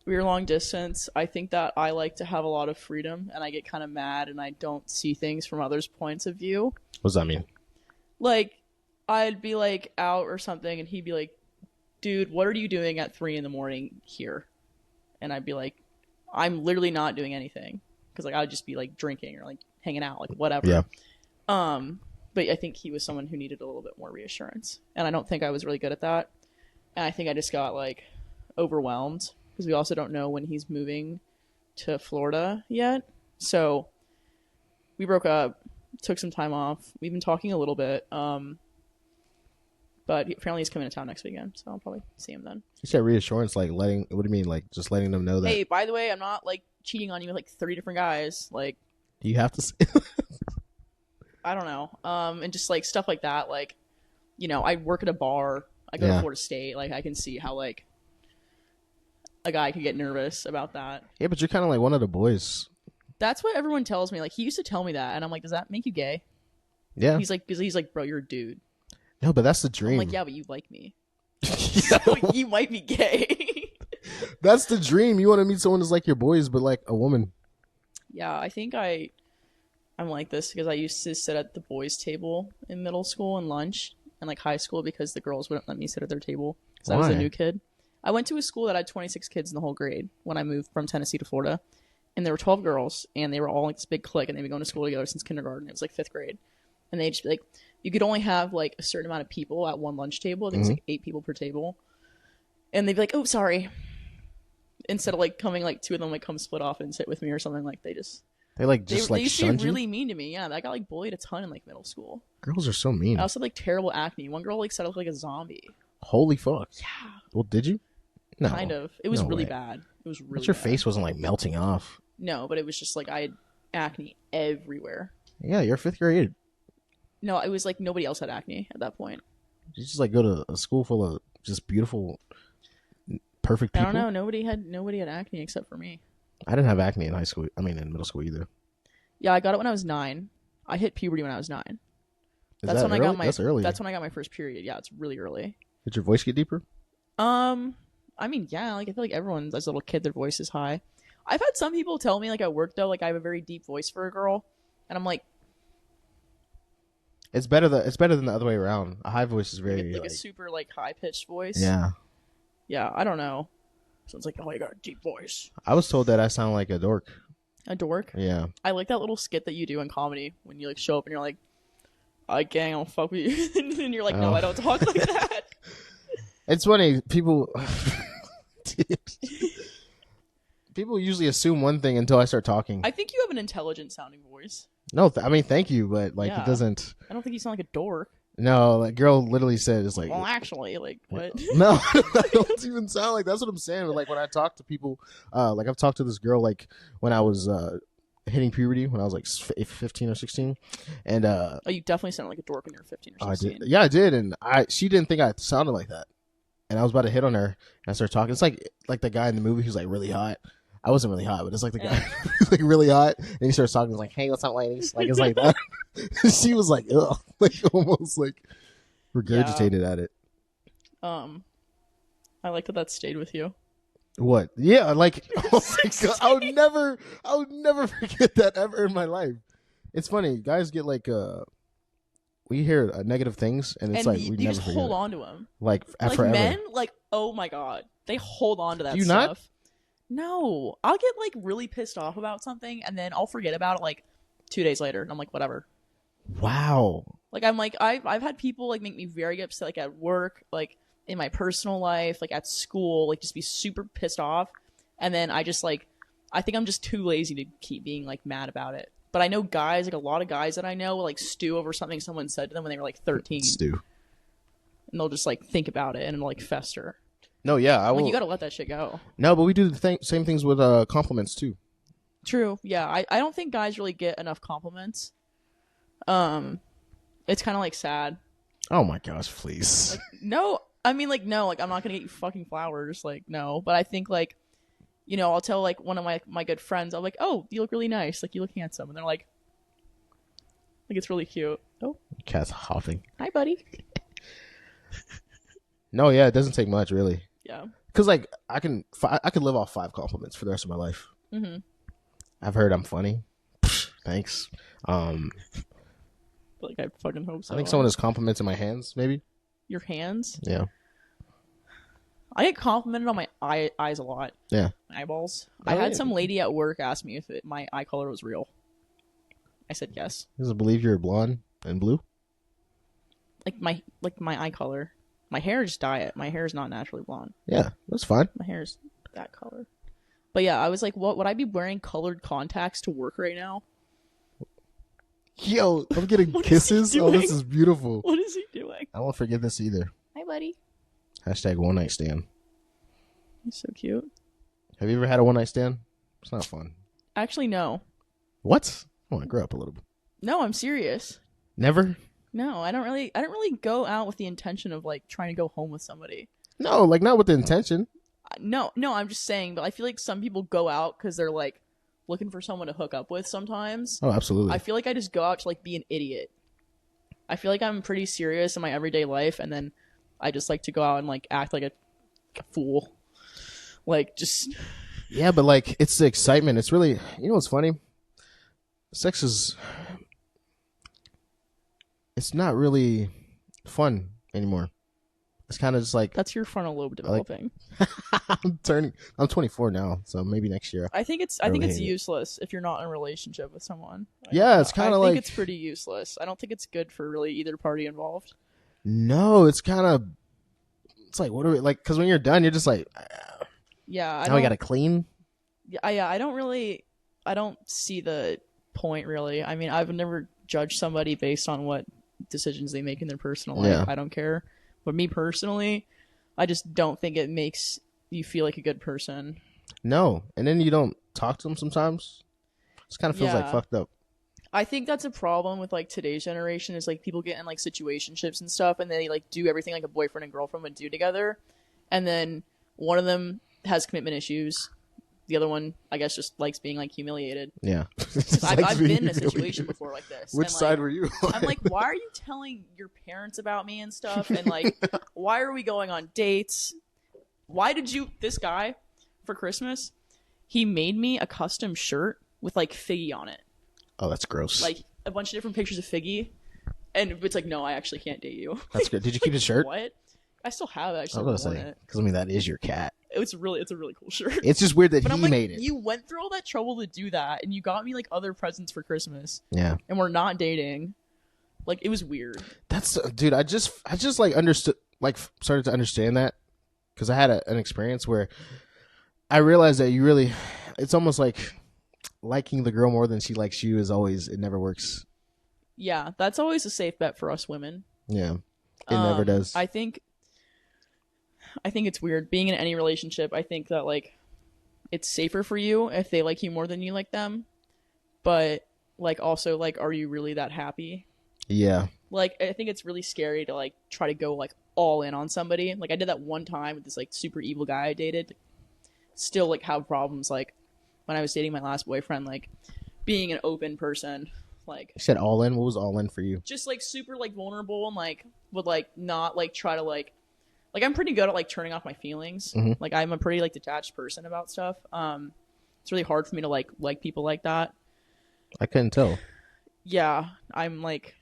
We were long distance. I think that I like to have a lot of freedom, and I get kind of mad, and I don't see things from others' points of view. What does that mean? Like, I'd be like out or something, and he'd be like, "Dude, what are you doing at 3 a.m. here?" And I'd be like, "I'm literally not doing anything," because like I'd just be like drinking or like hanging out, like whatever. Yeah. But I think he was someone who needed a little bit more reassurance, and I don't think I was really good at that. And I think I just got like overwhelmed because we also don't know when he's moving to Florida yet. So we broke up, took some time off. We've been talking a little bit. But apparently he's coming to town next weekend, so I'll probably see him then. You said reassurance, like letting. What do you mean, like just letting them know that? Hey, by the way, I'm not like cheating on you with like 30 different guys. Like, Do you have to say? I don't know. And just like stuff like that. Like, you know, I work at a bar. I go to Florida State. Like, I can see how like a guy could get nervous about that. Yeah, but you're kind of like one of the boys. That's what everyone tells me. Like, he used to tell me that, and I'm like, does that make you gay? Yeah. He's like, bro, you're a dude. No, but that's the dream. I'm like, yeah, but you like me. So you might be gay. That's the dream. You want to meet someone that's like your boys, but like a woman. Yeah, I think I'm like this because I used to sit at the boys' table in middle school and lunch and like high school because the girls wouldn't let me sit at their table because I was a new kid. I went to a school that had 26 kids in the whole grade when I moved from Tennessee to Florida, and there were 12 girls, and they were all like this big clique, and they'd been going to school together since kindergarten. It was like 5th grade, and they'd just be like, you could only have like a certain amount of people at one lunch table. I think it's like 8 people per table, and they'd be like, oh, sorry. Instead of like coming, like 2 of them like come split off and sit with me or something. Like they used They used to be really mean to me. Yeah, I got like bullied a ton in like middle school. Girls are so mean. I also had like terrible acne. One girl like said I looked like a zombie. Holy fuck. Yeah. Well, did you? No. Kind of. It was really way. bad. It was really But your bad. face wasn't like melting off. No, but it was just like I had acne everywhere. Yeah, you're 5th grade. No, it was like nobody else had acne at that point. You just like go to a school full of just beautiful, perfect people. I don't know. Nobody had acne except for me. I didn't have acne in high school. I mean, in middle school either. Yeah, I got it when I was 9. I hit puberty when I was 9. That's when I got my. That's early. That's when I got my first period. Yeah, it's really early. Did your voice get deeper? I mean, yeah, like I feel like everyone as a little kid, their voice is high. I've had some people tell me like at work though, like I have a very deep voice for a girl, and I'm like, It's better than the other way around. A high voice is very like a super like high pitched voice. Yeah. Yeah, I don't know. So it's like, oh, you got a deep voice. I was told that I sound like a dork. A dork? Yeah. I like that little skit that you do in comedy when you like show up and you're like, "I gang, I'll fuck with you," and then you're like, "No, I don't talk like that." It's funny. People usually assume one thing until I start talking. I think you have an intelligent sounding voice. No, I mean, thank you, but like it doesn't. I don't think you sound like a dork. No, that girl literally said it's like. Well, actually, like what? No, I don't even sound like that's what I'm saying. But like when I talk to people, like I've talked to this girl like when I was hitting puberty when I was like 15 or 16, and oh, you definitely sounded like a dork when you were 15 or 16. I did. Yeah, I did, and she didn't think I sounded like that, and I was about to hit on her, and I started talking. It's like the guy in the movie who's like really hot. I wasn't really hot, but it's like the guy who's like really hot, and he starts talking. He's like, "Hey, what's up, ladies?" Like it's like that. She was like, ugh, like almost like regurgitated at it. I like that stayed with you. What? Yeah, like oh my god, I would never forget that ever in my life. It's funny, guys get like we hear negative things, and it's like we you never just forget hold it. on to them. Like forever. Men, like oh my god, they hold on to that Do you stuff. not? No, I'll get like really pissed off about something, and then I'll forget about it like 2 days later, and I'm like, whatever. Wow. Like I'm like I've had people like make me very upset, like at work, like in my personal life, like at school, like just be super pissed off, and then I just like I think I'm just too lazy to keep being like mad about it. But I know guys, like a lot of guys that I know, will like stew over something someone said to them when they were like 13. Stew. And they'll just like think about it and it'll like fester. No, yeah, I will. Like, you gotta let that shit go. No, but we do the same things with compliments too. True. Yeah, I don't think guys really get enough compliments. It's kind of like sad. Oh my gosh, please. Like, no, I mean like no, like I'm not gonna get you fucking flowers, like no. But I think like, you know, I'll tell like one of my good friends, I'm like, oh, you look really nice, like you look handsome, and they're like it's really cute. Oh, Cat's huffing. Hi, buddy. No, yeah, it doesn't take much really. Yeah. Because like I could live off 5 compliments for the rest of my life. Mm-hmm. I've heard I'm funny. Thanks. Like I fucking hope so. I think someone has compliments in my hands, maybe. Your hands? Yeah. I get complimented on my eyes a lot. Yeah. My eyeballs. Oh, I had yeah. some lady at work ask me if my eye color was real. I said yes. Does it believe you're blonde and blue? Like my eye color. My hair is dye it. My hair is not naturally blonde. Yeah, that's fine. My hair is that color. But yeah, I was like, what would I be wearing colored contacts to work right now? Yo, I'm getting kisses. Oh, this is beautiful. What is he doing? I won't forget this either. Hi, buddy. Hashtag one night stand. He's so cute. Have you ever had a one night stand? It's not fun. Actually, no. What? I want to grow up a little bit. No, I'm serious. Never? No, I don't really go out with the intention of like trying to go home with somebody. No, like not with the intention. No, I'm just saying, but I feel like some people go out because they're like looking for someone to hook up with sometimes. Oh, absolutely. I feel like I just go out to like be an idiot. I feel like I'm pretty serious in my everyday life, and then I just like to go out and like act like a fool. Like just Yeah, but like it's the excitement. It's really, you know what's funny? Sex is, it's not really fun anymore. It's kind of just like that's your frontal lobe developing. I'm 24 now, so maybe next year. I think it's useless if you're not in a relationship with someone. Yeah, it's kind of like, I think it's pretty useless. I don't think it's good for really either party involved. No, it's kind of, it's like, what are we like? Because when you're done, you're just like, yeah. Now we got to clean. Yeah, I don't see the point really. I mean, I've never judged somebody based on what decisions they make in their personal life. Yeah. I don't care. But me personally, I just don't think it makes you feel like a good person. No, and then you don't talk to them sometimes. It kind of feels like fucked up. I think that's a problem with like today's generation is like people get in like situationships and stuff, and they like do everything like a boyfriend and girlfriend would do together, and then one of them has commitment issues. The other one, I guess, just likes being like humiliated. Yeah, I've been in a situation before like this. Which and, side were you? I'm like, why are you telling your parents about me and stuff? And like, why are we going on dates? Why did this guy for Christmas? He made me a custom shirt with like Figgy on it. Oh, that's gross. Like a bunch of different pictures of Figgy, and it's like, no, I actually can't date you. That's good. Did you keep the shirt? What? I still have it. I I still was gonna want say it. because I mean that is your cat. It's a really cool shirt. It's just weird that but he I'm like, made it. You went through all that trouble to do that, and you got me like other presents for Christmas. Yeah. And we're not dating. Like, it was weird. That's dude. I just like understood, like started to understand that because I had an experience where I realized that it's almost like liking the girl more than she likes you it never works. Yeah, that's always a safe bet for us women. Yeah, it never does. I think it's weird being in any relationship. I think that like it's safer for you if they like you more than you like them, but like also like, are you really that happy? Yeah. Like, I think it's really scary to like try to go like all in on somebody. Like, I did that one time with this like super evil guy I dated. Still like have problems like when I was dating my last boyfriend, like being an open person. Like, You said all in. What was all in for you? just like super like vulnerable and like would like not like try to like I'm pretty good at like turning off my feelings. Mhm. Like, I'm a pretty like detached person about stuff. It's really hard for me to like people like that. I couldn't tell. Yeah, I'm like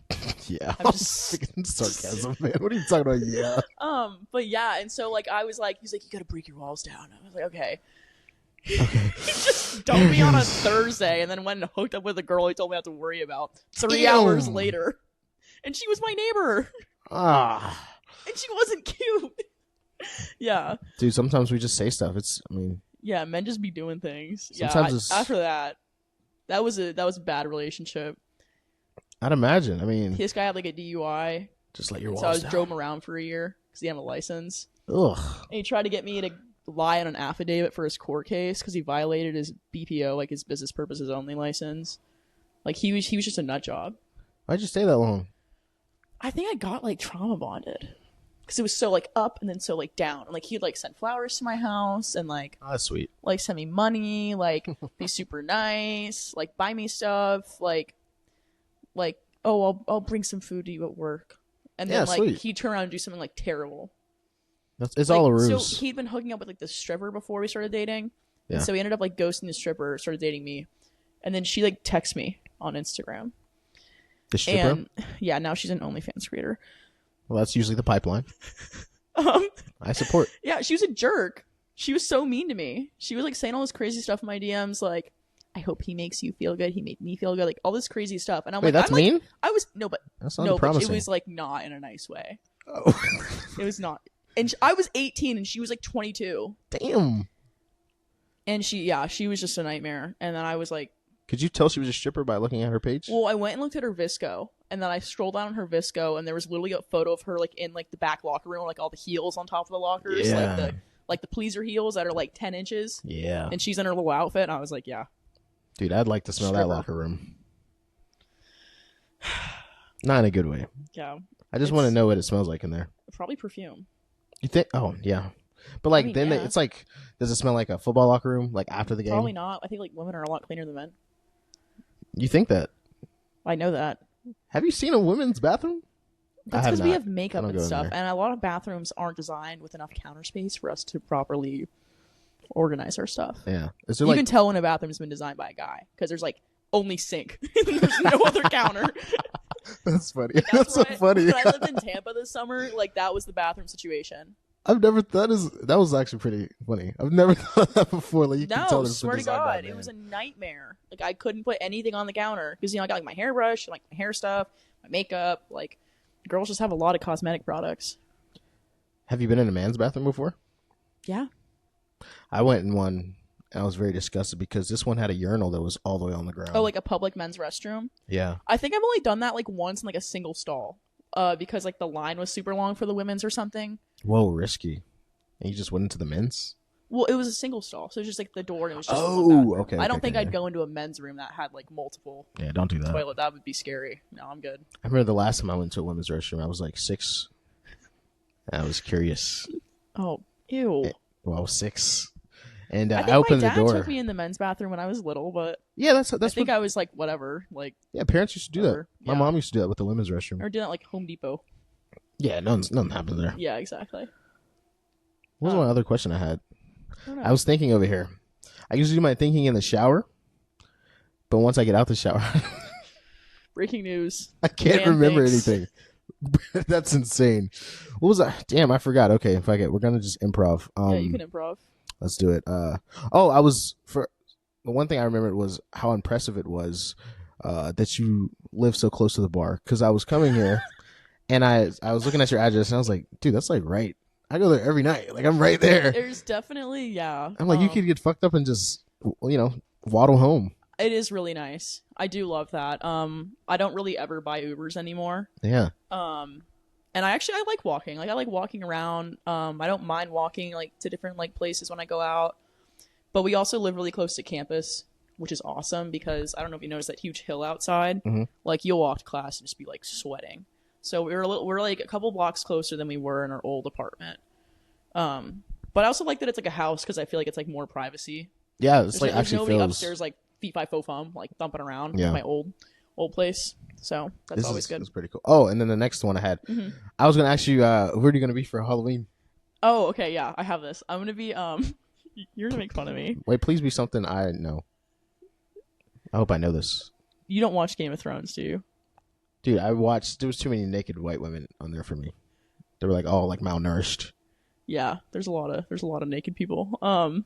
Yeah, I'm just freaking sarcasm, man. What are you talking about? Yeah. but yeah, and so like I was like, he's like, you gotta break your walls down. I was like, okay. Okay. He just dumped me on a Thursday and then went and hooked up with a girl he told me not to worry about 3 Ew. hours later. And she was my neighbor. Ah, And she wasn't cute. Yeah. dude. Sometimes we just say stuff. Yeah, men just be doing things. Sometimes yeah, it's- after that was a bad relationship. I'd imagine. This guy had like a DUI. Just let your walls So I down. drove him around for a year because he had a license. Ugh. And he tried to get me to lie on an affidavit for his court case because he violated his BPO, like his business purposes only license. Like, he was just a nut job. Why'd you stay that long? I think I got like trauma bonded because it was so like up and then so like down. And like he'd like send flowers to my house and like Oh, that's sweet. send me money, like be super nice, like buy me stuff, like oh, I'll bring some food to you at work. And then Yeah, like sweet. he'd turn around and do something like terrible. It's Like, all a ruse. So he'd been hooking up with like the stripper before we started dating. Yeah. And so he ended up like ghosting the stripper, started dating me. And then she like texts me on Instagram. The stripper. And yeah, now she's an OnlyFans creator. Well, that's usually the pipeline. I support. Yeah, she was a jerk. She was so mean to me. She was like saying all this crazy stuff in my DMs, like, I hope he makes you feel good. He made me feel good. Like all this crazy stuff. And I'm Wait, like, that's I'm like, mean? I was no, but That's not no, but promising. it was like not in a nice way. Oh. It was not. And I was 18 and she was like 22. Damn. And she was just a nightmare. And then I was like, Could you tell she was a stripper by looking at her page? well, I went and looked at her Visco, and then I scrolled down on her Visco, and there was literally a photo of her like in like the back locker room, like all the heels on top of the lockers, Yeah. like the pleaser heels that are like 10 inches. Yeah. And she's in her little outfit, and I was like, yeah. Dude, I'd like to smell that Stripper. locker room. Not in a good way. Yeah. I just want to know what it smells like in there. Probably perfume. You think? Oh, yeah. But like, I mean, then yeah. it's like, does it smell like a football locker room? Like after the game? Probably not. I think like women are a lot cleaner than men. You think that? I know that. Have you seen a women's bathroom? That's I have because we not. have makeup I don't and go in stuff, there. and a lot of bathrooms aren't designed with enough counter space for us to properly organize our stuff. Yeah. Is there You like? can tell when a bathroom's been designed by a guy because there's like only sink. There's no other counter. That's funny. That's so why- funny. When I lived in Tampa this summer, like that was the bathroom situation. I've never that was actually pretty funny. I've never thought that before. Like you can tell No, this swear to been designed by God, a it man. was a nightmare. Like I couldn't put anything on the counter because I got like my hairbrush and like my hair stuff, my makeup. Like girls just have a lot of cosmetic products. Have you been in a man's bathroom before? Yeah. I went in one and I was very disgusted because this one had a urinal that was all the way on the ground. Oh, like a public men's restroom. yeah. I think I've only done that like once in like a single stall. Because like the line was super long for the women's or something. Whoa, risky. And you just went into the men's? Well, it was a single stall, so it was just like the door and it was just one Oh, bathroom. okay. I don't okay, think okay, I'd yeah. go into a men's room that had like multiple Yeah, don't do that. toilet. That would be scary. No, I'm good. I remember the last time I went to a women's restroom, I was like 6. I was curious. Oh, ew. Well, I was 6. And I I think opened my the dad door. took me in the men's bathroom when I was little, but Yeah, that's I think what. I was like whatever, like Yeah, parents used to do that. Whatever. My Yeah. mom used to do that with the women's restroom. or did that like Home Depot. Yeah, nothing happened there. Yeah, exactly. What was my other question I had? I don't know. I was thinking over here. I usually do my thinking in the shower, but once I get out the shower, Breaking news. I can't Man remember thinks. anything. That's insane. What was that? Damn, I forgot. Okay, we're gonna just improv. Yeah, you can improv. Let's do it. I was for the one thing I remembered was how impressive it was that you live so close to the bar. Because I was coming here, and I was looking at your address, and I was like, dude, that's like right. I go there every night. Like I'm right there. There's definitely I'm like, you could get fucked up and just waddle home. It is really nice. I do love that. I don't really ever buy Ubers anymore. Yeah. And I like walking. Like I like walking around. I don't mind walking like to different like places when I go out. But we also live really close to campus, which is awesome because I don't know if you noticed that huge hill outside. Mm-hmm. Like you'll walk to class and just be like sweating. So we're like a couple blocks closer than we were in our old apartment. But I also like that it's like a house because I feel like it's like more privacy. Yeah, it's like actually nobody feels upstairs like feet by fo fum like thumping around. Yeah. My old place. So that's always good. It's pretty cool. Oh, and then the next one I had, I was gonna ask you, who are you gonna be for Halloween? Oh, okay, yeah, I have this. I'm gonna be you're gonna make fun of me. Wait, please be something I know. I hope I know this. You don't watch Game of Thrones, do you? Dude, there was too many naked white women on there for me. They were like all like malnourished. Yeah, there's a lot of naked people.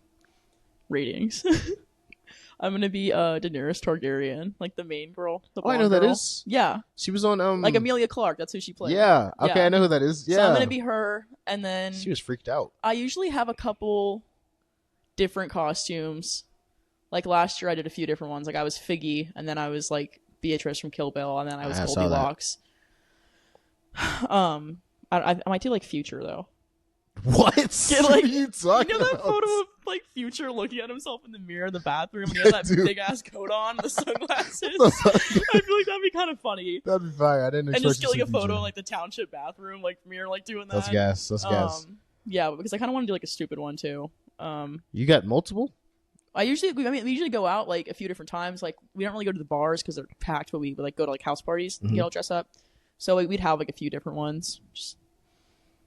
Ratings. I'm gonna be Daenerys Targaryen, like the main girl. The I know girl. that is. Yeah, she was on like Emilia Clarke. That's who she played. Yeah. Okay, I know who that is. Yeah. So I'm gonna be her, and then she was freaked out. I usually have a couple different costumes. Like last year, I did a few different ones. Like I was Figgy, and then I was like Beatrice from Kill Bill, and then I was Goldilocks. I might do like Future though. What? What are you talking You know that about? photo of like Future looking at himself in the mirror in the bathroom and he has that big ass coat on and the sunglasses? I feel like that'd be kind of funny. That'd be fire. I didn't expect and just get like a Future. photo of like the township bathroom, like mirror, like doing that. That's gas. That's gas. Yeah, because I kind of want to do like a stupid one too. You got multiple? We usually go out like a few different times. Like we don't really go to the bars because they're packed, but we like go to like house parties and get all dressed up. So we'd have like a few different ones.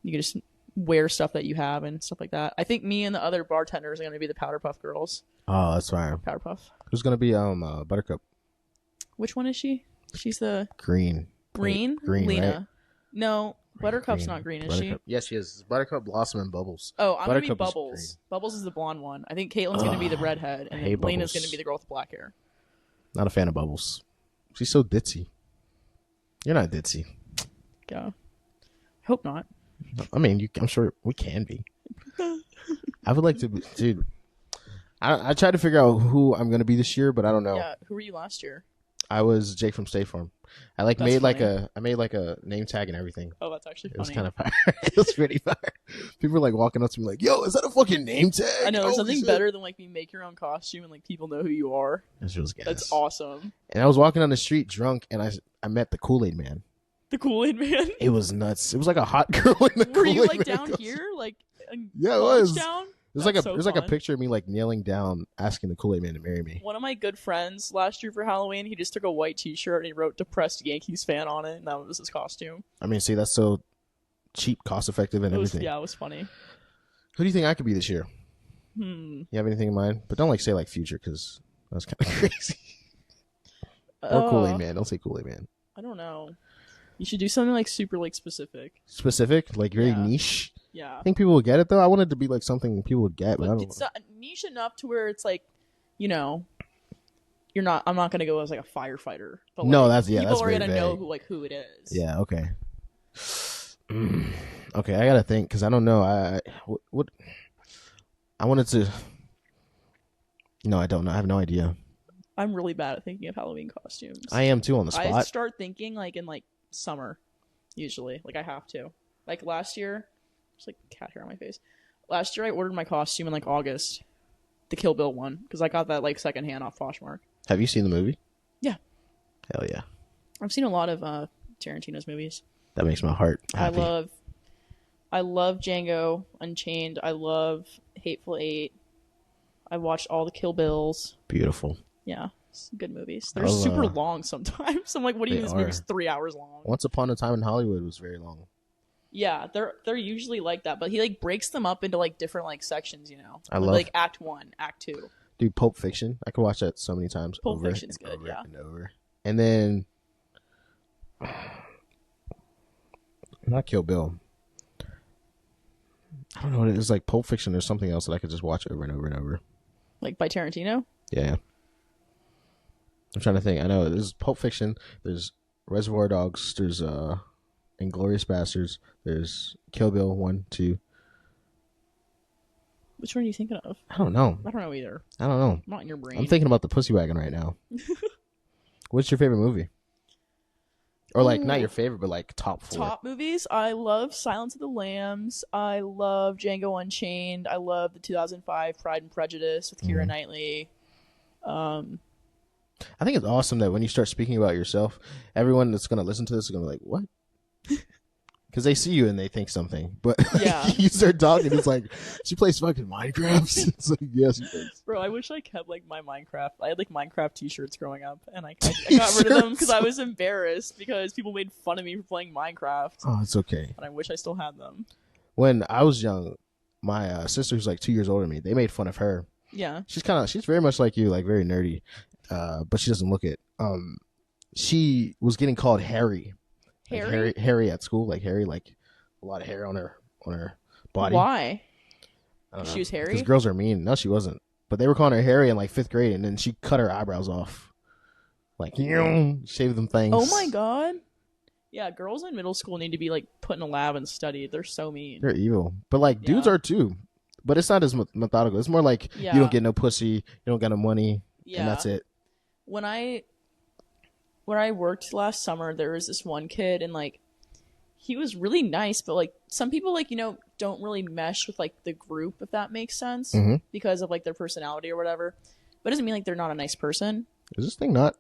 You could just wear stuff that you have and stuff like that. I think me and the other bartenders are going to be the Powderpuff Girls. Oh, that's fine. Powderpuff. Who's going to be Buttercup? Which one is she? She's the green. Green? Green, Lena. right? No, Buttercup's not green, is Buttercup. she? Yes, she is. Buttercup, Blossom, and Bubbles. Oh, I'm going to be Buttercup Bubbles. Bubbles is the blonde one. I think Caitlin's going to be the redhead, and then Lena's going to be the girl with the black hair. Not a fan of Bubbles. She's so ditzy. You're not ditzy. Yeah. I hope not. I mean, I'm sure we can be. I would like to be, dude. I tried to figure out who I'm going to be this year, but I don't know. Yeah, who were you last year? I was Jake from State Farm. I made like a name tag and everything. Oh, that's actually funny. It was kind of fire. It was pretty fire. People were like walking up to me like, "Yo, is that a fucking name tag?" I know there's something better than like you make your own costume and like people know who you are. That's awesome. And I was walking on the street drunk, and I met the Kool-Aid Man. The Kool-Aid Man. It was nuts. It was like a hot girl in the Kool-Aid Man. Were you like down here, like yeah, it was. Down? There's like a picture of me like kneeling down asking the Kool-Aid Man to marry me. One of my good friends last year for Halloween, he just took a white t-shirt and he wrote "Depressed Yankees fan" on it, and that was his costume. I mean, see, that's so cheap, cost effective, and everything. Yeah, it was funny. Who do you think I could be this year? You have anything in mind? But don't like say like Future because that's kind of crazy. Or Kool-Aid Man. Don't say Kool-Aid Man. I don't know. You should do something like super like specific. Specific? Like very niche? Yeah. I think people would get it though. I wanted to be like something people would get, but I don't it's not niche enough to where it's like, I'm not gonna go as like a firefighter. But no, like, that's people are gonna vague. know who it is. Yeah, okay. Okay, I gotta think because I don't know. I wanted to. No, I don't know. I have no idea. I'm really bad at thinking of Halloween costumes. I am too on the spot. I start thinking like in like summer, usually. Like I have to. Like last year, there's like cat hair on my face. Last year I ordered my costume in like August, the Kill Bill one, because I got that like secondhand off Poshmark. Have you seen the movie? Yeah. Hell yeah. I've seen a lot of Tarantino's movies. That makes my heart happy. I love Django Unchained. I love Hateful Eight. I watched all the Kill Bills. Beautiful. Yeah, good movies. They're super long sometimes. I'm like, what do you mean this movie's 3 hours long? Once Upon a Time in Hollywood was very long. Yeah, they're usually like that, but he like breaks them up into like different like sections, I love like Act 1, Act 2. Dude, Pulp Fiction. I could watch that so many times. Pulp Fiction's good, over and over. And then Not Kill Bill. I don't know what it is. Like Pulp Fiction or something else that I could just watch over and over and over. Like by Tarantino? Yeah. I'm trying to think. I know there's Pulp Fiction. There's Reservoir Dogs. There's Inglourious Bastards. There's Kill Bill 1, 2. Which one are you thinking of? I don't know. I don't know either. I don't know. Not in your brain. I'm thinking about the Pussy Wagon right now. What's your favorite movie? Or like not your favorite, but like top 4. Top movies. I love Silence of the Lambs. I love Django Unchained. I love the 2005 Pride and Prejudice with Keira Knightley. I think it's awesome that when you start speaking about yourself, everyone that's going to listen to this is going to be like, what? Because they see you and they think something. But yeah. You start talking, it's like, she plays fucking Minecraft. It's like, yes, she does. Bro, I wish I kept like my Minecraft. I had like Minecraft t-shirts growing up, and I got rid of them because I was embarrassed because people made fun of me for playing Minecraft. Oh, it's okay. And I wish I still had them. When I was young, my sister who's like 2 years older than me, they made fun of her. Yeah. She's very much like you, like very nerdy, but she doesn't look it. She was getting called Harry. Harry? Like Harry at school, like Harry, like a lot of hair on her body. Why? I don't know. She was hairy? Because girls are mean. No, she wasn't. But they were calling her Harry in like 5th grade, and then she cut her eyebrows off. Like, shave them things. Oh my god. Yeah, girls in middle school need to be like put in a lab and studied. They're so mean. They're evil. But like dudes are too. But it's not as methodical. It's more like you don't get no pussy, you don't get no money, and that's it. When I worked last summer, there was this one kid, and like he was really nice, but like some people like, don't really mesh with like the group, if that makes sense, because of like their personality or whatever. But it doesn't mean like they're not a nice person. Is this thing not?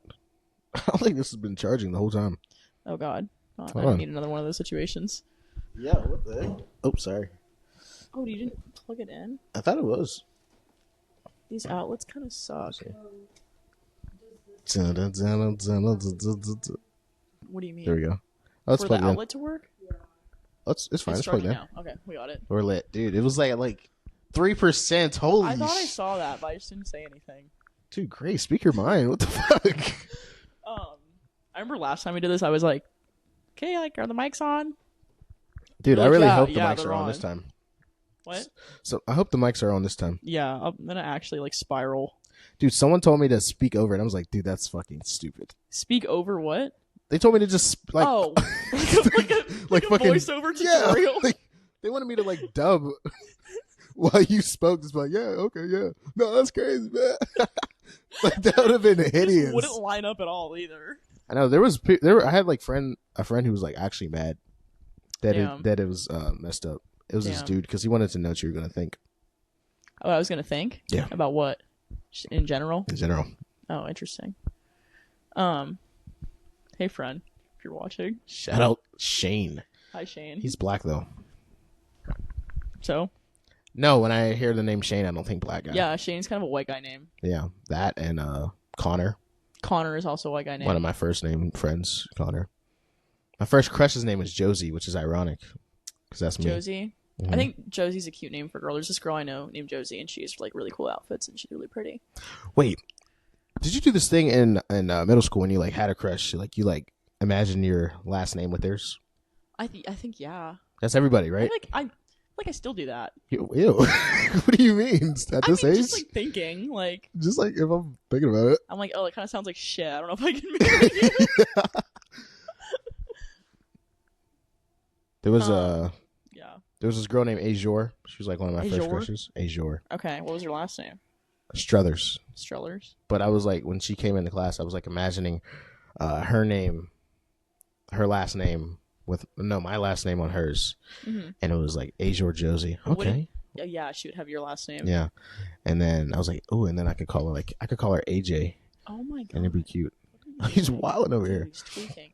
I don't think this has been charging the whole time. Oh god. I don't need another one of those situations. Yeah, what the heck? Oh, sorry. Oh, you didn't plug it in? I thought it was. These outlets kind of suck. Okay. What do you mean? There we go. Let's for plug the it in. outlet to work? It's fine. Let's plug it in. Now. Okay, we got it. We're lit, dude. It was like 3%. Holy! I thought I saw that, but I just didn't say anything. Dude, Grace, speak your mind. What the fuck? I remember last time we did this, I was like, "Okay, like, are the mics on?" Dude, I really hope the mics are on this time. What? So I hope the mics are on this time. Yeah, I'm gonna actually like spiral. Dude, someone told me to speak over it. I was like, dude, that's fucking stupid. Speak over what? They told me to just like, like a fucking voiceover tutorial. Yeah, they wanted me to like dub while you spoke. Just like, yeah, okay, yeah. No, that's crazy, man. Like that would have been hideous. It wouldn't line up at all either. I know I had like a friend who was like actually mad that it was messed up. It was this dude because he wanted to know what you were gonna think. Oh, I was gonna think. Yeah. About what? In general. In general. Oh, interesting. Hey, friend, if you're watching. Shout out Shane. Hi, Shane. He's black though. So. No, when I hear the name Shane, I don't think black guy. Yeah, Shane's kind of a white guy name. Yeah, that and Connor. Connor is also a white guy name. One of my first name friends, Connor. My first crush's name was Josey, which is ironic because that's me. Josey. Mm-hmm. I think Josey's a cute name for a girl. There's this girl I know named Josey, and she has like really cool outfits, and she's really pretty. Wait, did you do this thing in middle school when you like had a crush? Like you like imagine your last name with theirs? I think yeah. That's everybody, right? I still do that. Ew. What do you mean? At this age? Just like thinking, like. Just like if I'm thinking about it. I'm like, oh, it kind of sounds like shit. I don't know if I can marry you. There was there was this girl named Azure. She was like one of my first crushes. Azure. Okay, what was her last name? Struthers. But I was like, when she came into class, I was like imagining her name, her last name with my last name on hers, and it was like Azure Josey. Okay. Yeah, she would have your last name. Yeah, and then I was like, oh, and then I could call her AJ. Oh my god, and it'd be cute. He's wilding over here. He's tweaking.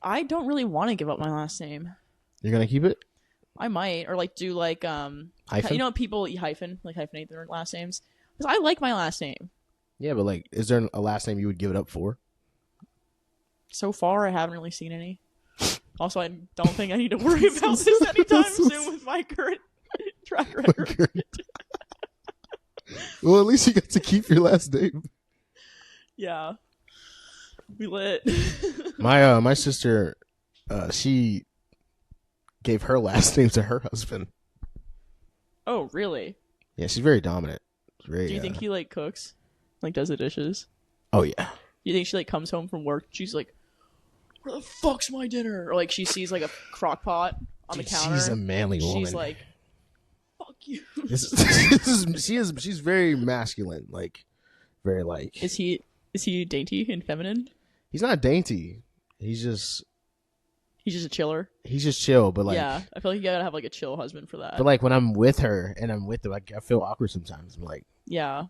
I don't really want to give up my last name. You're gonna keep it? I might, or like do like hyphen? You know, people hyphenate their last names. Because I like my last name. Yeah, but like, is there a last name you would give it up for? So far, I haven't really seen any. Also, I don't think I need to worry about this anytime soon with my current track record. Well, at least you got to keep your last name. Yeah. We lit. My sister, she gave her last name to her husband. Oh, really? Yeah, she's very dominant. Very, Do you think he like cooks? Like does the dishes? Oh yeah. Do you think she like comes home from work? She's like, "Where the fuck's my dinner?" Or like she sees like a crock pot on the counter. She's a manly woman. She's like, "Fuck you." She's very masculine. Like very like. Is he dainty and feminine? He's not dainty. He's just a chiller. He's just chill, but like yeah, I feel like you gotta have like a chill husband for that. But like when I'm with her and I'm with her, like I feel awkward sometimes. I'm like, yeah,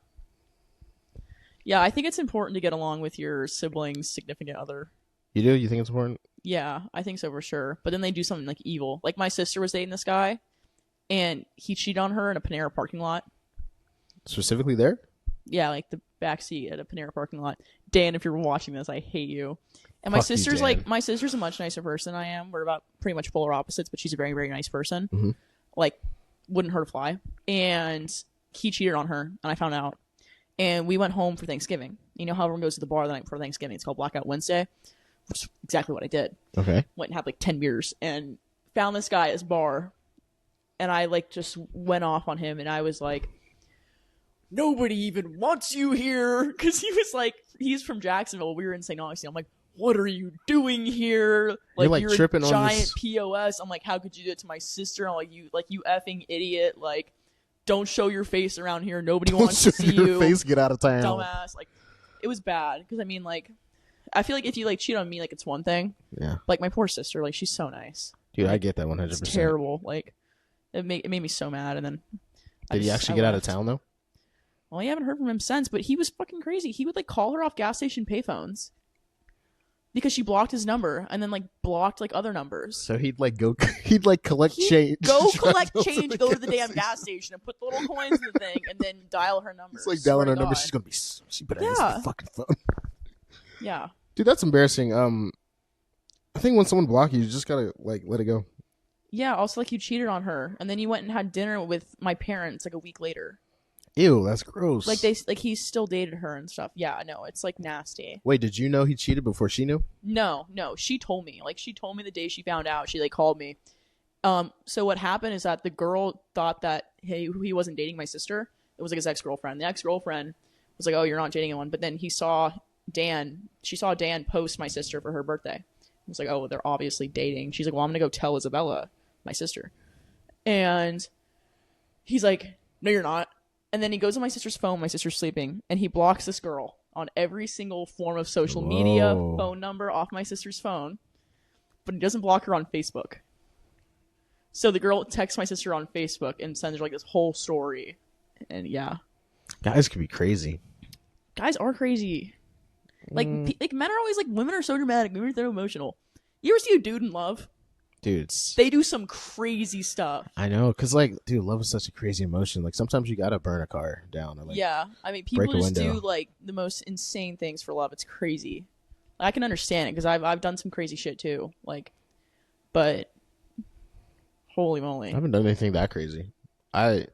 I think it's important to get along with your sibling's significant other. You do? You think it's important? Yeah, I think so for sure. But then they do something like evil. Like my sister was dating this guy, and he cheated on her in a Panera parking lot. Specifically there? Yeah, like the backseat at a Panera parking lot. Dan, if you're watching this, I hate you. And my Fuck you, sister's Dan. like, my sister's a much nicer person than I am. We're about pretty much polar opposites, but she's a very, very nice person. Mm-hmm. Like, wouldn't hurt a fly. And he cheated on her, and I found out. And we went home for Thanksgiving. You know how everyone goes to the bar the night before Thanksgiving? It's called Blackout Wednesday. Which is exactly what I did. Okay. Went and had like 10 beers and found this guy at his bar. And I like just went off on him, and I was like, nobody even wants you here. Because he was like, he's from Jacksonville. We were in St. Augustine. I'm like, what are you doing here? Like you're tripping a on giant this... POS. I'm like, how could you do it to my sister? I'm like, you effing idiot. Like, don't show your face around here. Nobody wants to see your you. Face, get out of town. Dumbass. Like, it was bad. Because I mean, like, I feel like if you like cheat on me, like it's one thing. Yeah. Like my poor sister, like she's so nice. Dude, like, I get that 100%. It's terrible. Like, it made me so mad. And then did he actually get out of town though? Well, I haven't heard from him since, but he was fucking crazy. He would like call her off gas station payphones because she blocked his number and then like blocked like other numbers. So he'd like collect change. Go collect change, go to the damn gas station and put the little coins in the thing and then dial her number. It's like dialing her number. She's gonna be. She better answer the fucking phone. Yeah. Dude, that's embarrassing. I think when someone blocks you, you just gotta like let it go. Yeah. Also, like you cheated on her, and then you went and had dinner with my parents like a week later. Ew, that's gross. Like he still dated her and stuff. Yeah, no, it's like nasty. Wait, did you know he cheated before she knew? No, she told me. Like she told me the day she found out. She like called me. So what happened is that the girl thought that he wasn't dating my sister. It was like his ex-girlfriend. The ex-girlfriend was like, "Oh, you're not dating anyone." But then she saw Dan post my sister for her birthday. I was like, "Oh, they're obviously dating." She's like, "Well, I'm gonna go tell Isabella, my sister." And he's like, "No, you're not." And then he goes on my sister's phone. My sister's sleeping, and he blocks this girl on every single form of social media, phone number off my sister's phone. But he doesn't block her on Facebook. So the girl texts my sister on Facebook and sends her like this whole story. And yeah, guys could be crazy. Guys are crazy. Like men are always like, women are so dramatic. Women are so emotional. You ever see a dude in love? Dude, they do some crazy stuff. I know, because like, dude, love is such a crazy emotion. Like sometimes you gotta burn a car down or like, yeah, I mean, people just do like the most insane things for love. It's crazy. I can understand it because I've done some crazy shit too. Like, but holy moly, I haven't done anything that crazy. I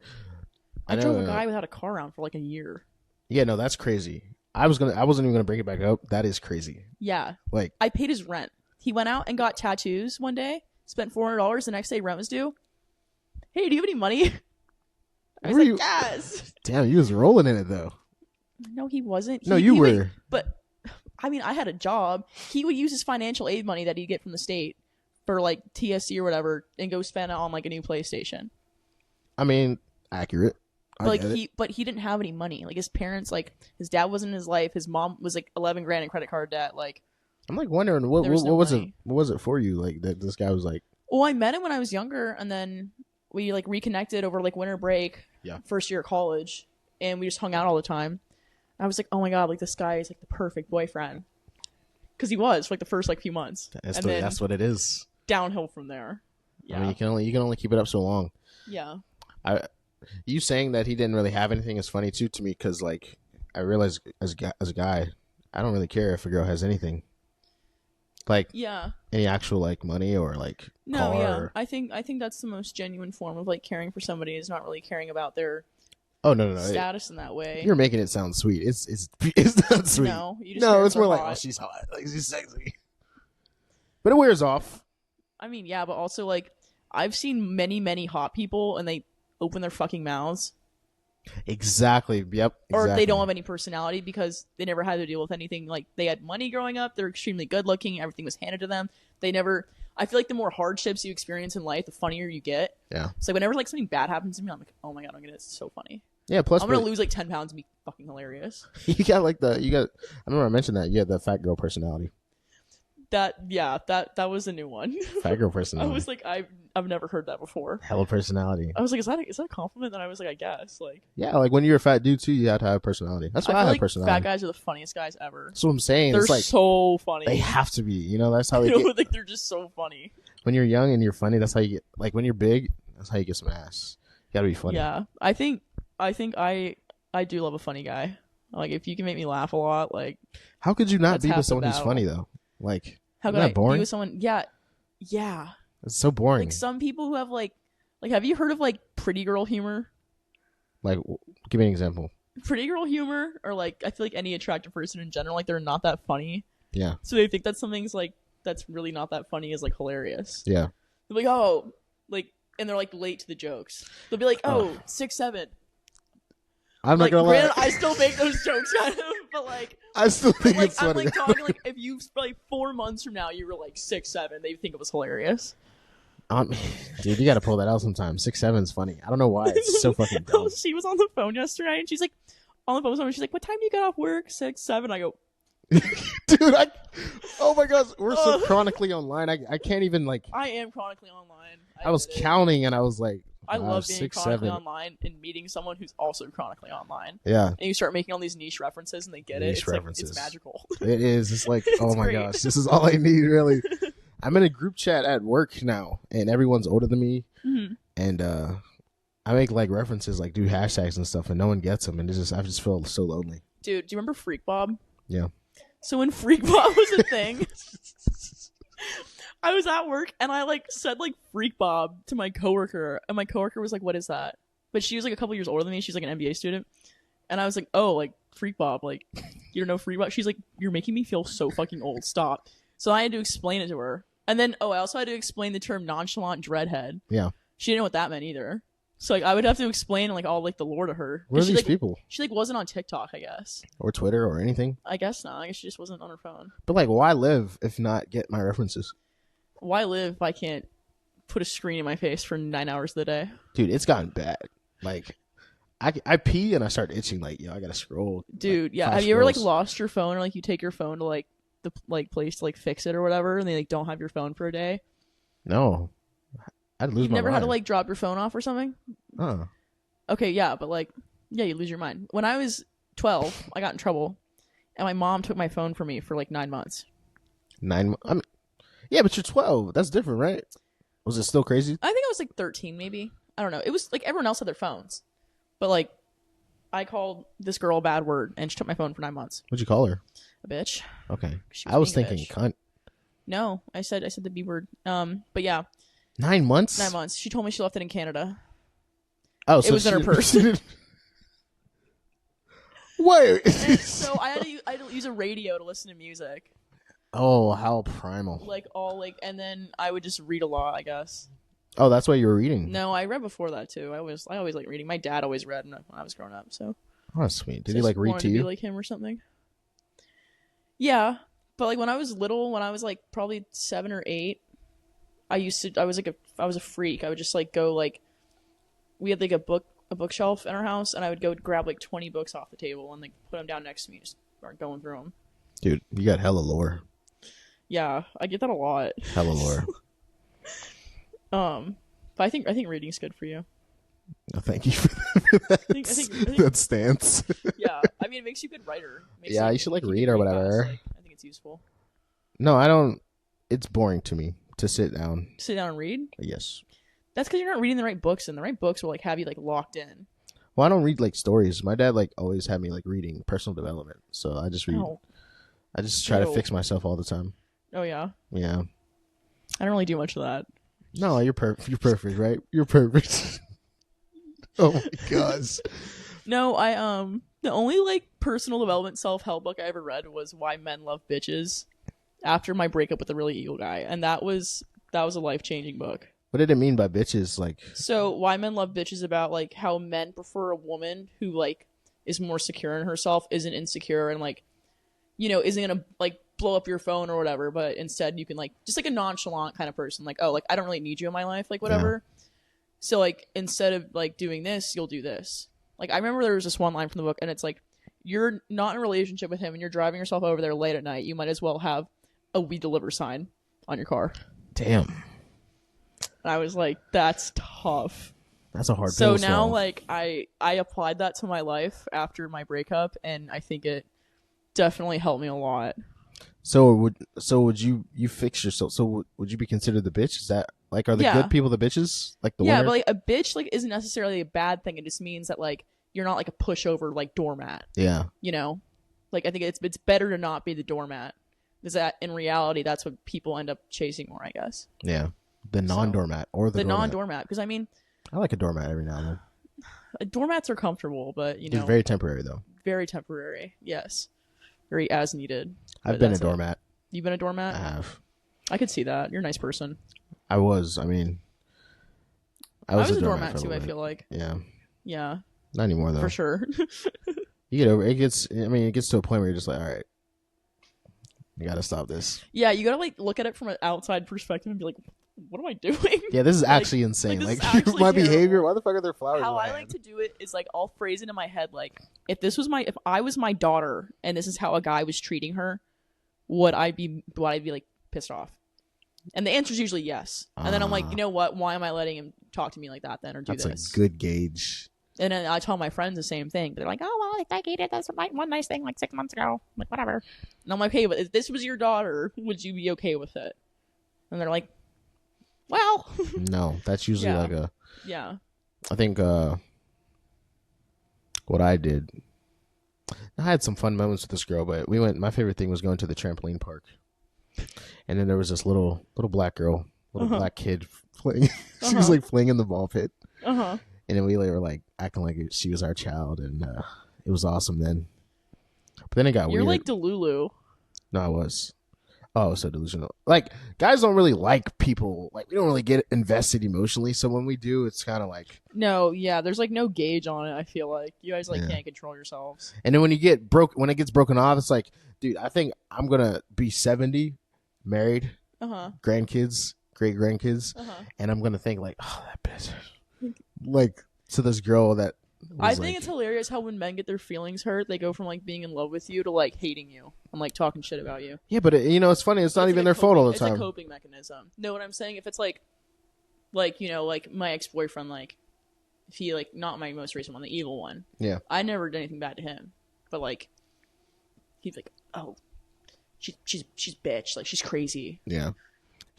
drove a guy without a car around for like a year. Yeah, no, that's crazy. I wasn't even gonna bring it back up. That is crazy. Yeah, like I paid his rent. He went out and got tattoos one day. Spent $400. The next day, rent was due. Hey, do you have any money? I was like, yes. Damn, you was rolling in it though. No, he wasn't. No, you were. But I mean, I had a job. He would use his financial aid money that he'd get from the state for like TSC or whatever, and go spend it on like a new PlayStation. I mean, accurate. But he didn't have any money. Like his parents, like his dad wasn't in his life. His mom was like $11,000 in credit card debt. Like. I'm like wondering what was it for you like that this guy was like. Well, I met him when I was younger, and then we like reconnected over like winter break, first year of college, and we just hung out all the time. I was like, oh my god, like this guy is like the perfect boyfriend, because he was for like the first like few months. That's what it is. Downhill from there. Yeah, I mean, you can only keep it up so long. Yeah. You saying that he didn't really have anything is funny too to me because like I realize as a guy, I don't really care if a girl has anything. Like any actual like money or like car or... I think that's the most genuine form of like caring for somebody is not really caring about their no status in that way. You're making it sound sweet. It's not sweet. No, it's more like oh she's hot, like she's sexy. But it wears off. I mean, yeah, but also like I've seen many hot people and they open their fucking mouths. Exactly. Yep. Or Exactly. they don't have any personality because they never had to deal with anything. Like, they had money growing up. They're extremely good looking. Everything was handed to them. I feel like the more hardships you experience in life, the funnier you get. Yeah. So like, whenever like something bad happens to me, I'm like, oh my God, I'm gonna, it's so funny. Yeah. Plus, I'm gonna lose like 10 pounds and be fucking hilarious. I remember I mentioned that you had the fat girl personality. That was a new one. Fat girl personality. I was like, I've never heard that before. Hella personality. I was like, is that a compliment? And I was like, I guess. Like, yeah, like when you're a fat dude too, you have to have personality. That's why I have personality. Fat guys are the funniest guys ever. That's what I'm saying. They're it's like, so funny. They have to be. You know, that's how they get. Like, they're just so funny. When you're young and you're funny, that's how you get. Like when you're big, that's how you get some ass. You gotta be funny. Yeah, I think I do love a funny guy. Like, if you can make me laugh a lot, like, how could you not be with someone who's funny though? Like, how could I be with someone? Yeah. It's so boring. Like, some people who have like, have you heard of like pretty girl humor? Like, give me an example. Pretty girl humor, or like, I feel like any attractive person in general, like, they're not that funny. Yeah. So they think that something's like that's really not that funny is like hilarious. Yeah. They're like, oh, like, and they're like late to the jokes. They'll be like, oh, 6'7". I'm not gonna lie. I still make those jokes kind of, but like, I still think like, it's funny. I'm like talking like, if you like 4 months from now you were like 6'7", they think it was hilarious. Dude, you gotta pull that out sometime. 6'7" is funny. I don't know why. It's so fucking dumb. She was on the phone yesterday and she's like, on the phone with someone, she's like, what time do you get off work? 6'7". I go, dude, oh my gosh, we're so chronically online. I can't even like. I am chronically online. I was counting and I was like, I love being 6, chronically 7. online and meeting someone who's also chronically online. Yeah. And you start making all these niche references and they get it. It's references. Like, it's magical. It is. It's like, oh my great. gosh, this is all I need, really. I'm in a group chat at work now, and everyone's older than me, and I make like references, like do hashtags and stuff, and no one gets them, and I just feel so lonely. Dude, do you remember Freak Bob? Yeah. So when Freak Bob was a thing, I was at work and I like said like Freak Bob to my coworker, and my coworker was like, "What is that?" But she was like a couple years older than me. She's like an MBA student, and I was like, "Oh, like Freak Bob, like you don't know Freak Bob?" She's like, "You're making me feel so fucking old. Stop." So I had to explain it to her, and then I also had to explain the term nonchalant dreadhead. Yeah. She didn't know what that meant either. So like I would have to explain like all like the lore to her. Where are these like, people? She like wasn't on TikTok, I guess. Or Twitter or anything. I guess not. I guess she just wasn't on her phone. But like, why live if not get my references? Why live if I can't put a screen in my face for 9 hours of the day? Dude, it's gotten bad. Like, I pee and I start itching. Like, yo, I gotta scroll. Dude, like, yeah. Have you ever like lost your phone, or like you take your phone to like the like place to like fix it or whatever, and they like don't have your phone for a day? No, I'd lose. You've my never mind. had to like drop your phone off or something? Okay, yeah, but like, yeah, you lose your mind. When I was 12, I got in trouble, and my mom took my phone from me for like 9 months. 9 months? I mean, yeah, but you're 12. That's different, right? Was it still crazy? I think I was like 13, maybe. I don't know. It was like everyone else had their phones, but like, I called this girl a bad word, and she took my phone for 9 months. What'd you call her? A bitch. Okay. I was thinking cunt. No, I said the B word. But yeah. 9 months? 9 months. She told me she left it in Canada. Oh, so it was in her purse. Wait. So I had to use a radio to listen to music. Oh, how primal. And then I would just read a lot, I guess. Oh, that's why you were reading. No, I read before that too. I always liked reading. My dad always read when I was growing up, so. Oh, sweet. Did he like read to you? Be like him or something. Yeah, but like when I was little, when I was like probably 7 or 8, I was a freak. I would just like go like, we had like a bookshelf in our house, and I would go grab like 20 books off the table and like put them down next to me, just start going through them. Dude, you got hella lore. Yeah, I get that a lot. Hella lore. But I think reading's good for you. No, thank you for that, I think that stance. Yeah, I mean, it makes you a good writer. Yeah, you should like read or whatever. Like, I think it's useful. No, I don't. It's boring to me to sit down. Sit down and read? Yes. That's because you're not reading the right books, and the right books will like have you like locked in. Well, I don't read like stories. My dad like always had me like reading personal development, so I just read. Oh. I just try to fix myself all the time. Oh yeah. Yeah. I don't really do much of that. No, you're perfect. You're perfect, right? You're perfect. Oh my gosh. No, I the only like personal development self-help book I ever read was Why Men Love Bitches after my breakup with a really evil guy, and that was a life-changing book. What did it mean by bitches? Like, so why men love bitches about like how men prefer a woman who like is more secure in herself, isn't insecure, and like, you know, isn't gonna like blow up your phone or whatever, but instead you can like just like a nonchalant kind of person, like, oh, like I don't really need you in my life, like whatever. Yeah. So like instead of like doing this, you'll do this. Like I remember there was this one line from the book, and it's like, you're not in a relationship with him and you're driving yourself over there late at night, you might as well have a "we deliver" sign on your car. Damn. And I was like, that's tough. That's a hard. So now, like, I applied that to my life after my breakup, and I think it definitely helped me a lot. So would you fix yourself? So would you be considered the bitch? Is that like, are the good people the bitches? Like the winner? But like a bitch like isn't necessarily a bad thing. It just means that like you're not like a pushover like doormat. Yeah. You know, like I think it's better to not be the doormat, because that in reality that's what people end up chasing more, I guess. Yeah. The non-doormat or the doormat. Non-doormat, because I mean, I like a doormat every now and then. Doormats are comfortable, but you know, it's very temporary though. Very temporary, yes. Very as needed. I've been a doormat. You've been a doormat? I have. I could see that. You're a nice person. I was. I mean, I was a doormat too, I feel like. Yeah. Yeah. Not anymore though. For sure. You get over it. It gets to a point where you're just like, all right, you gotta stop this. Yeah, you gotta like look at it from an outside perspective and be like, what am I doing? Yeah, this is actually insane. Like my terrible behavior. Why the fuck are there flowers? How I like to do it is like I'll phrase it in my head like, if I was my daughter and this is how a guy was treating her, would I be like pissed off? And the answer is usually yes. And then I'm like, you know what? Why am I letting him talk to me like that then, or do this? That's a good gauge. And then I tell my friends the same thing. They're like, oh, well, like, I dated this one nice thing like 6 months ago. I'm like, whatever. And I'm like, hey, but if this was your daughter, would you be okay with it? And they're like, well. No, that's usually like a. Yeah. I think what I did, I had some fun moments with this girl, but my favorite thing was going to the trampoline park. And then there was this little black girl, black kid playing. She was like playing in the ball pit. And then we were like acting like she was our child, and it was awesome then. But then it got weird. You're like Delulu. No, I was. Oh, so delusional. Like, guys don't really like people. Like, we don't really get invested emotionally. So when we do, it's kind of like. No, yeah. There's like no gauge on it, I feel like. You guys like can't control yourselves. And then when it gets broken off, it's like, dude, I think I'm going to be 70, married, grandkids, great grandkids. And I'm going to think like, oh, that bitch. Like, to this girl that. I think it's hilarious how when men get their feelings hurt, they go from like being in love with you to like hating you and like talking shit about you. Yeah, but it's funny. It's not even their fault all the time. It's a coping mechanism. Know what I'm saying? If it's like you know, like my ex-boyfriend, like if he like not my most recent one, the evil one. Yeah. I never did anything bad to him, but like he's like, oh, she's bitch, like she's crazy. Yeah.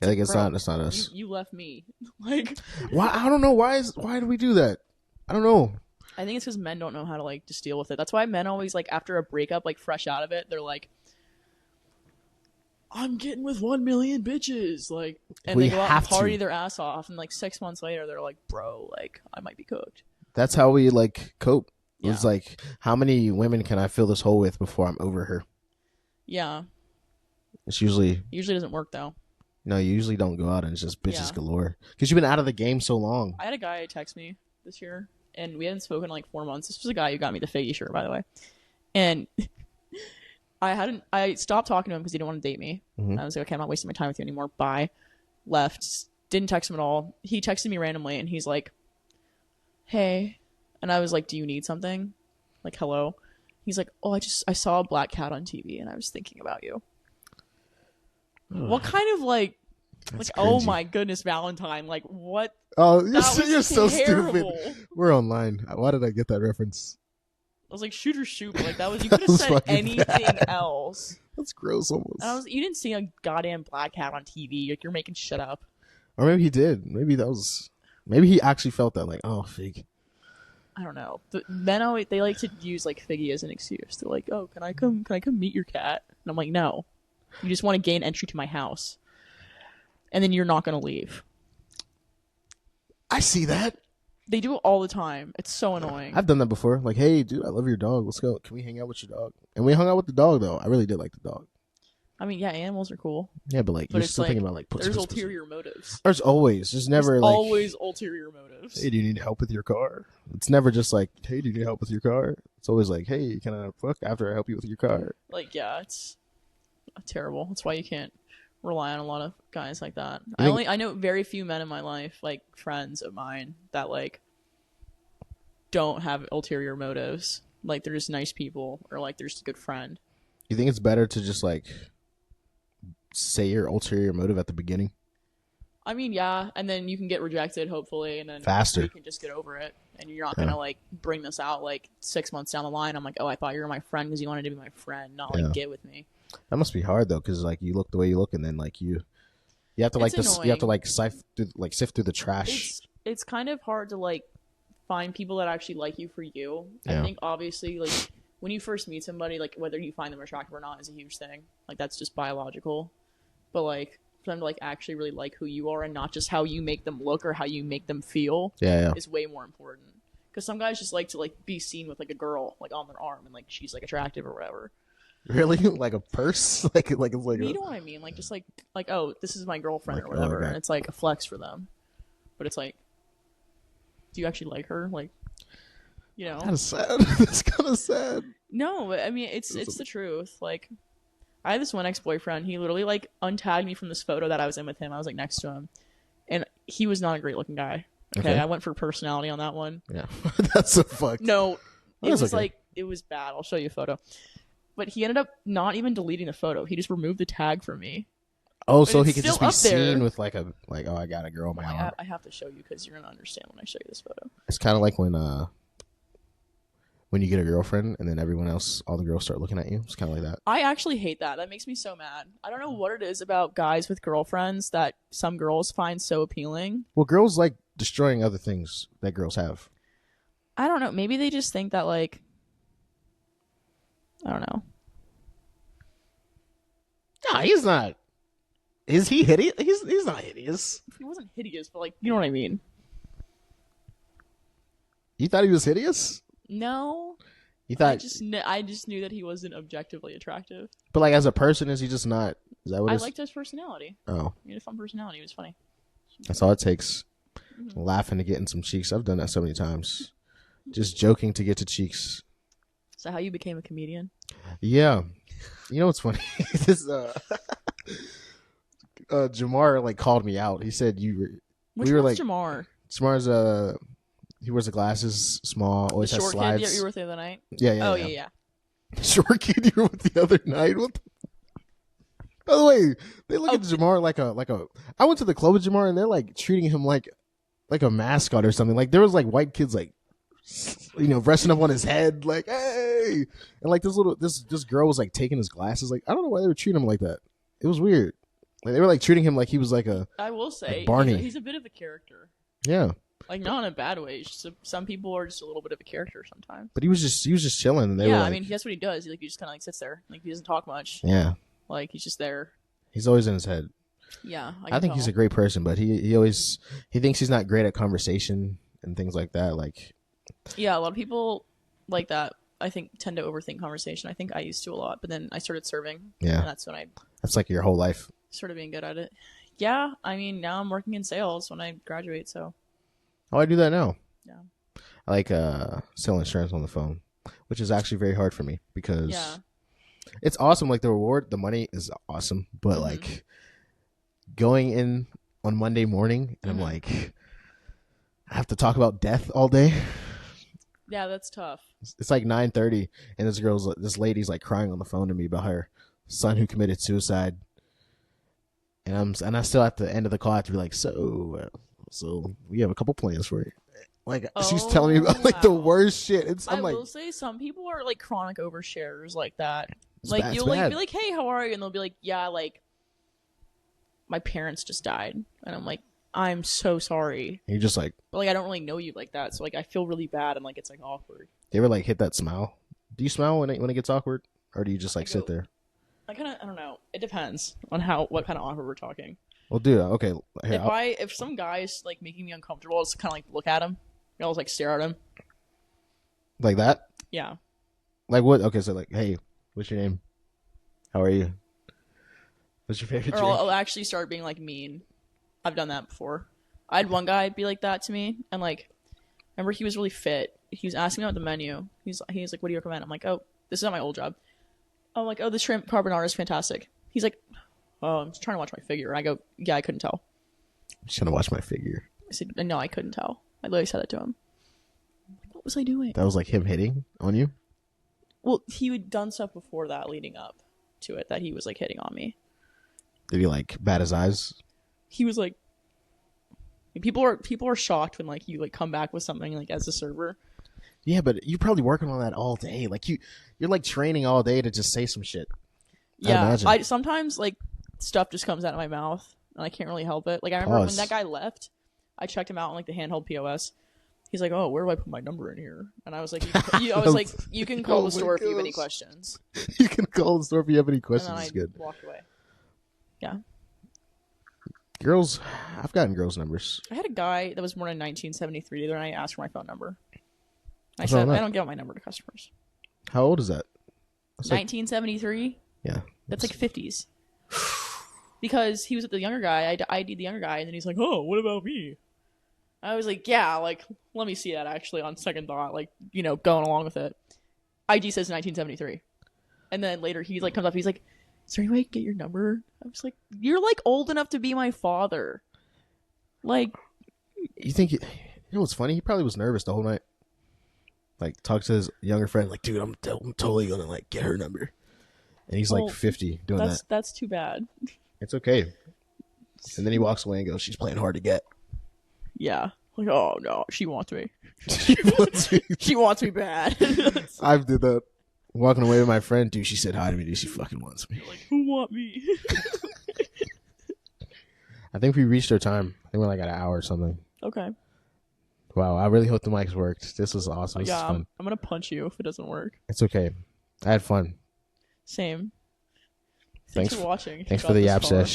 I think it's not us. You left me. Like why? I don't know why do we do that? I don't know. I think it's because men don't know how to like just deal with it. That's why men always like after a breakup, like fresh out of it, they're like, I'm getting with 1 million bitches, like, and they go out and party their ass off, and like 6 months later, they're like, bro, like I might be cooked. That's how we like cope. Yeah. It's like, how many women can I fill this hole with before I'm over her? Yeah. It's usually doesn't work though. No, you usually don't go out and it's just bitches galore because you've been out of the game so long. I had a guy text me this year. And we hadn't spoken in like 4 months. This was a guy who got me the Figgy shirt, by the way. And I stopped talking to him because he didn't want to date me. I was like, okay, I'm not wasting my time with you anymore. Bye. Left. Didn't text him at all. He texted me randomly and he's like, hey. And I was like, do you need something? Like, hello. He's like, oh, I saw a black cat on TV and I was thinking about you. What kind of like, that's like, cringy. Oh my goodness, Valentine. Like, what? Oh, you're so stupid. We're online. Why did I get that reference? I was like, shoot or shoot. But like, that was, you could have said anything else. That's gross almost. And you didn't see a goddamn black cat on TV. Like, you're making shit up. Or maybe he did. Maybe he actually felt that. Like, oh, fig. I don't know. The men always, they like to use like Figgy as an excuse. They're like, oh, can I come meet your cat? And I'm like, no. You just want to gain entry to my house. And then you're not going to leave. I see that. They do it all the time. It's so annoying. I've done that before. Like, hey, dude, I love your dog. Let's go. Can we hang out with your dog? And we hung out with the dog, though. I really did like the dog. I mean, yeah, animals are cool. Yeah, but like, But you're it's still like, thinking about like there's ulterior motives. There's always, there's never like always ulterior motives. Hey, do you need help with your car? It's never just like, hey, do you need help with your car? It's always like, hey, can I fuck after I help you with your car? Like, yeah, it's terrible. That's why you can't rely on a lot of guys like that. I know very few men in my life, like friends of mine, that like don't have ulterior motives. Like, they're just nice people, or like they're just a good friend. You think it's better to just like say your ulterior motive at the beginning? I mean, yeah, and then you can get rejected, hopefully, and then faster. You can just get over it, and you're not gonna like bring this out like 6 months down the line. I'm like, oh, I thought you were my friend because you wanted to be my friend, not like get with me. That must be hard though, because like you look the way you look, and then like you have to like this, you have to like sift through the trash. It's kind of hard to like find people that actually like you for you. I think obviously like when you first meet somebody, like whether you find them attractive or not is a huge thing. Like that's just biological. But like for them to like actually really like who you are and not just how you make them look or how you make them feel is way more important. Because some guys just like to like be seen with like a girl like on their arm and like she's like attractive or whatever. Really? Like a purse? like you know what I mean? Like just like oh, this is my girlfriend or whatever, and it's like a flex for them. But it's like, do you actually like her? Like, you know, kind of sad. It's kind of sad. No, I mean it's the truth. Like, I had this one ex-boyfriend. He literally like untagged me from this photo that I was in with him. I was like next to him, and he was not a great looking guy. Okay, I went for personality on that one. Yeah, that's a fuck. No, it was like it was bad. I'll show you a photo. But he ended up not even deleting the photo. He just removed the tag from me. Oh, so he could just be seen with like oh, I got a girl on my arm. I have to show you because you're gonna understand when I show you this photo. It's kind of like when you get a girlfriend and then everyone else, all the girls start looking at you. It's kind of like that. I actually hate that. That makes me so mad. I don't know what it is about guys with girlfriends that some girls find so appealing. Well, girls like destroying other things that girls have. I don't know. Maybe they just think that like, I don't know. Nah, he's not. Is he hideous? He's not hideous. He wasn't hideous, but like, you know what I mean. You thought he was hideous? No. You thought I just knew that he wasn't objectively attractive. But like as a person, is he just not? Is that what I liked his personality. Oh, he had a fun personality. He was funny. That's all it takes. Mm-hmm. Laughing to get in some cheeks. I've done that so many times. Just joking to get to cheeks. Is that how you became a comedian? Yeah. You know what's funny? This Jamar like called me out. He said Which one's like Jamar? Jamar's he wears the glasses, small, always has slides. Kid you were with the other night? Yeah. Oh yeah. Short kid you were with the other night. What By the way, they look at Jamar like a. I went to the club with Jamar and they're like treating him like a mascot or something. Like there was like white kids like, resting up on his head like, hey, and like this girl was like taking his glasses. Like I don't know why they were treating him like that. It was weird. Like they were like treating him like he was like a. I will say like Barney. He's a bit of a character. Yeah. Like not in a bad way. Some people are just a little bit of a character sometimes. But he was just chilling. And they were like, I mean that's what he does. He just kind of like sits there. Like he doesn't talk much. Yeah. Like he's just there. He's always in his head. Yeah, I think he's a great person, but he always thinks he's not great at conversation and things like that. Like, yeah, a lot of people like that. I think tend to overthink conversation. I think I used to a lot, but then I started serving. Yeah, and that's when that's like your whole life. Started being good at it. Yeah, I mean now I'm working in sales when I graduate. So. Oh, I do that now. Yeah. I like selling insurance on the phone, which is actually very hard for me because it's awesome. Like the money is awesome, but like going in on Monday morning and I'm like, I have to talk about death all day. Yeah, that's tough. It's like 9:30 and this lady's like crying on the phone to me about her son who committed suicide. And I still at the end of the call I have to be like, so we have a couple plans for you. Like she's telling me about like the worst shit. I will say some people are like chronic oversharers like that. Like you'll like be like, hey, how are you? And they'll be like, yeah, like my parents just died. And I'm like, I'm so sorry. And you're just like, but like I don't really know you like that, so like I feel really bad and like it's like awkward. Do you ever like hit that smile? Do you smile when it gets awkward, or do you just like sit there? I don't know. It depends on what kind of awkward we're talking. Well, dude, okay. Here, if some guy's like making me uncomfortable, I'll just kind of like look at him. I'll just like stare at him. Like that? Yeah. Like what? Okay, so like, hey, what's your name? How are you? What's your favorite Or drink? I'll actually start being like mean. I've done that before. I had one guy be like that to me, and like, remember he was really fit. He was asking me about the menu. He's like, "What do you recommend?" I'm like, "Oh, this is at my old job." I'm like, "Oh, the shrimp carbonara is fantastic." He's like, "Oh, I'm just trying to watch my figure." And I go, "Yeah, I couldn't tell." I'm just trying to watch my figure. I said, "No, I couldn't tell." I literally said it to him. Like, what was I doing? That was like him hitting on you? Well, he had done stuff before that leading up to it that he was like hitting on me. Did he like bat his eyes? He was like, people are shocked when like you like come back with something like as a server. Yeah, but you're probably working on that all day. Like you're like training all day to just say some shit. Yeah, I sometimes like stuff just comes out of my mouth and I can't really help it. Like I remember when that guy left, I checked him out on like the handheld POS. He's like, "Oh, where do I put my number in here?" And I was like, "You can call the store if you have any questions." You can call the store if you have any questions. It's good. Walked away. Yeah. Girls, I've gotten girls' numbers. I had a guy that was born in 1973 the other night. I asked for my phone number. I said, "I don't give out my number to customers." How old is that? 1973. Yeah. That's like 50s. Because he was with the younger guy. I ID'd the younger guy, and then he's like, "Oh, what about me?" I was like, "Yeah, like, let me see that actually on second thought, like, you know, going along with it." ID says 1973. And then later he like comes up, he's like, "Is there any way I can get your number?" I was like, "You're like old enough to be my father." Like, you know what's funny? He probably was nervous the whole night. Like, talked to his younger friend, like, "Dude, I'm totally gonna like get her number." And he's like 50 doing that. That's too bad. It's okay. And then he walks away and goes, "She's playing hard to get." Yeah. Like, oh no, she wants me. She wants me. She wants me bad. I did that. Walking away with my friend, dude, she said hi to me, dude. She fucking wants me. Like, who want me? I think we reached our time. I think we're like at an hour or something. Okay. Wow, I really hope the mics worked. This was awesome. This was fun. I'm gonna punch you if it doesn't work. It's okay. I had fun. Same. Thanks for watching. Thanks for the yap sesh.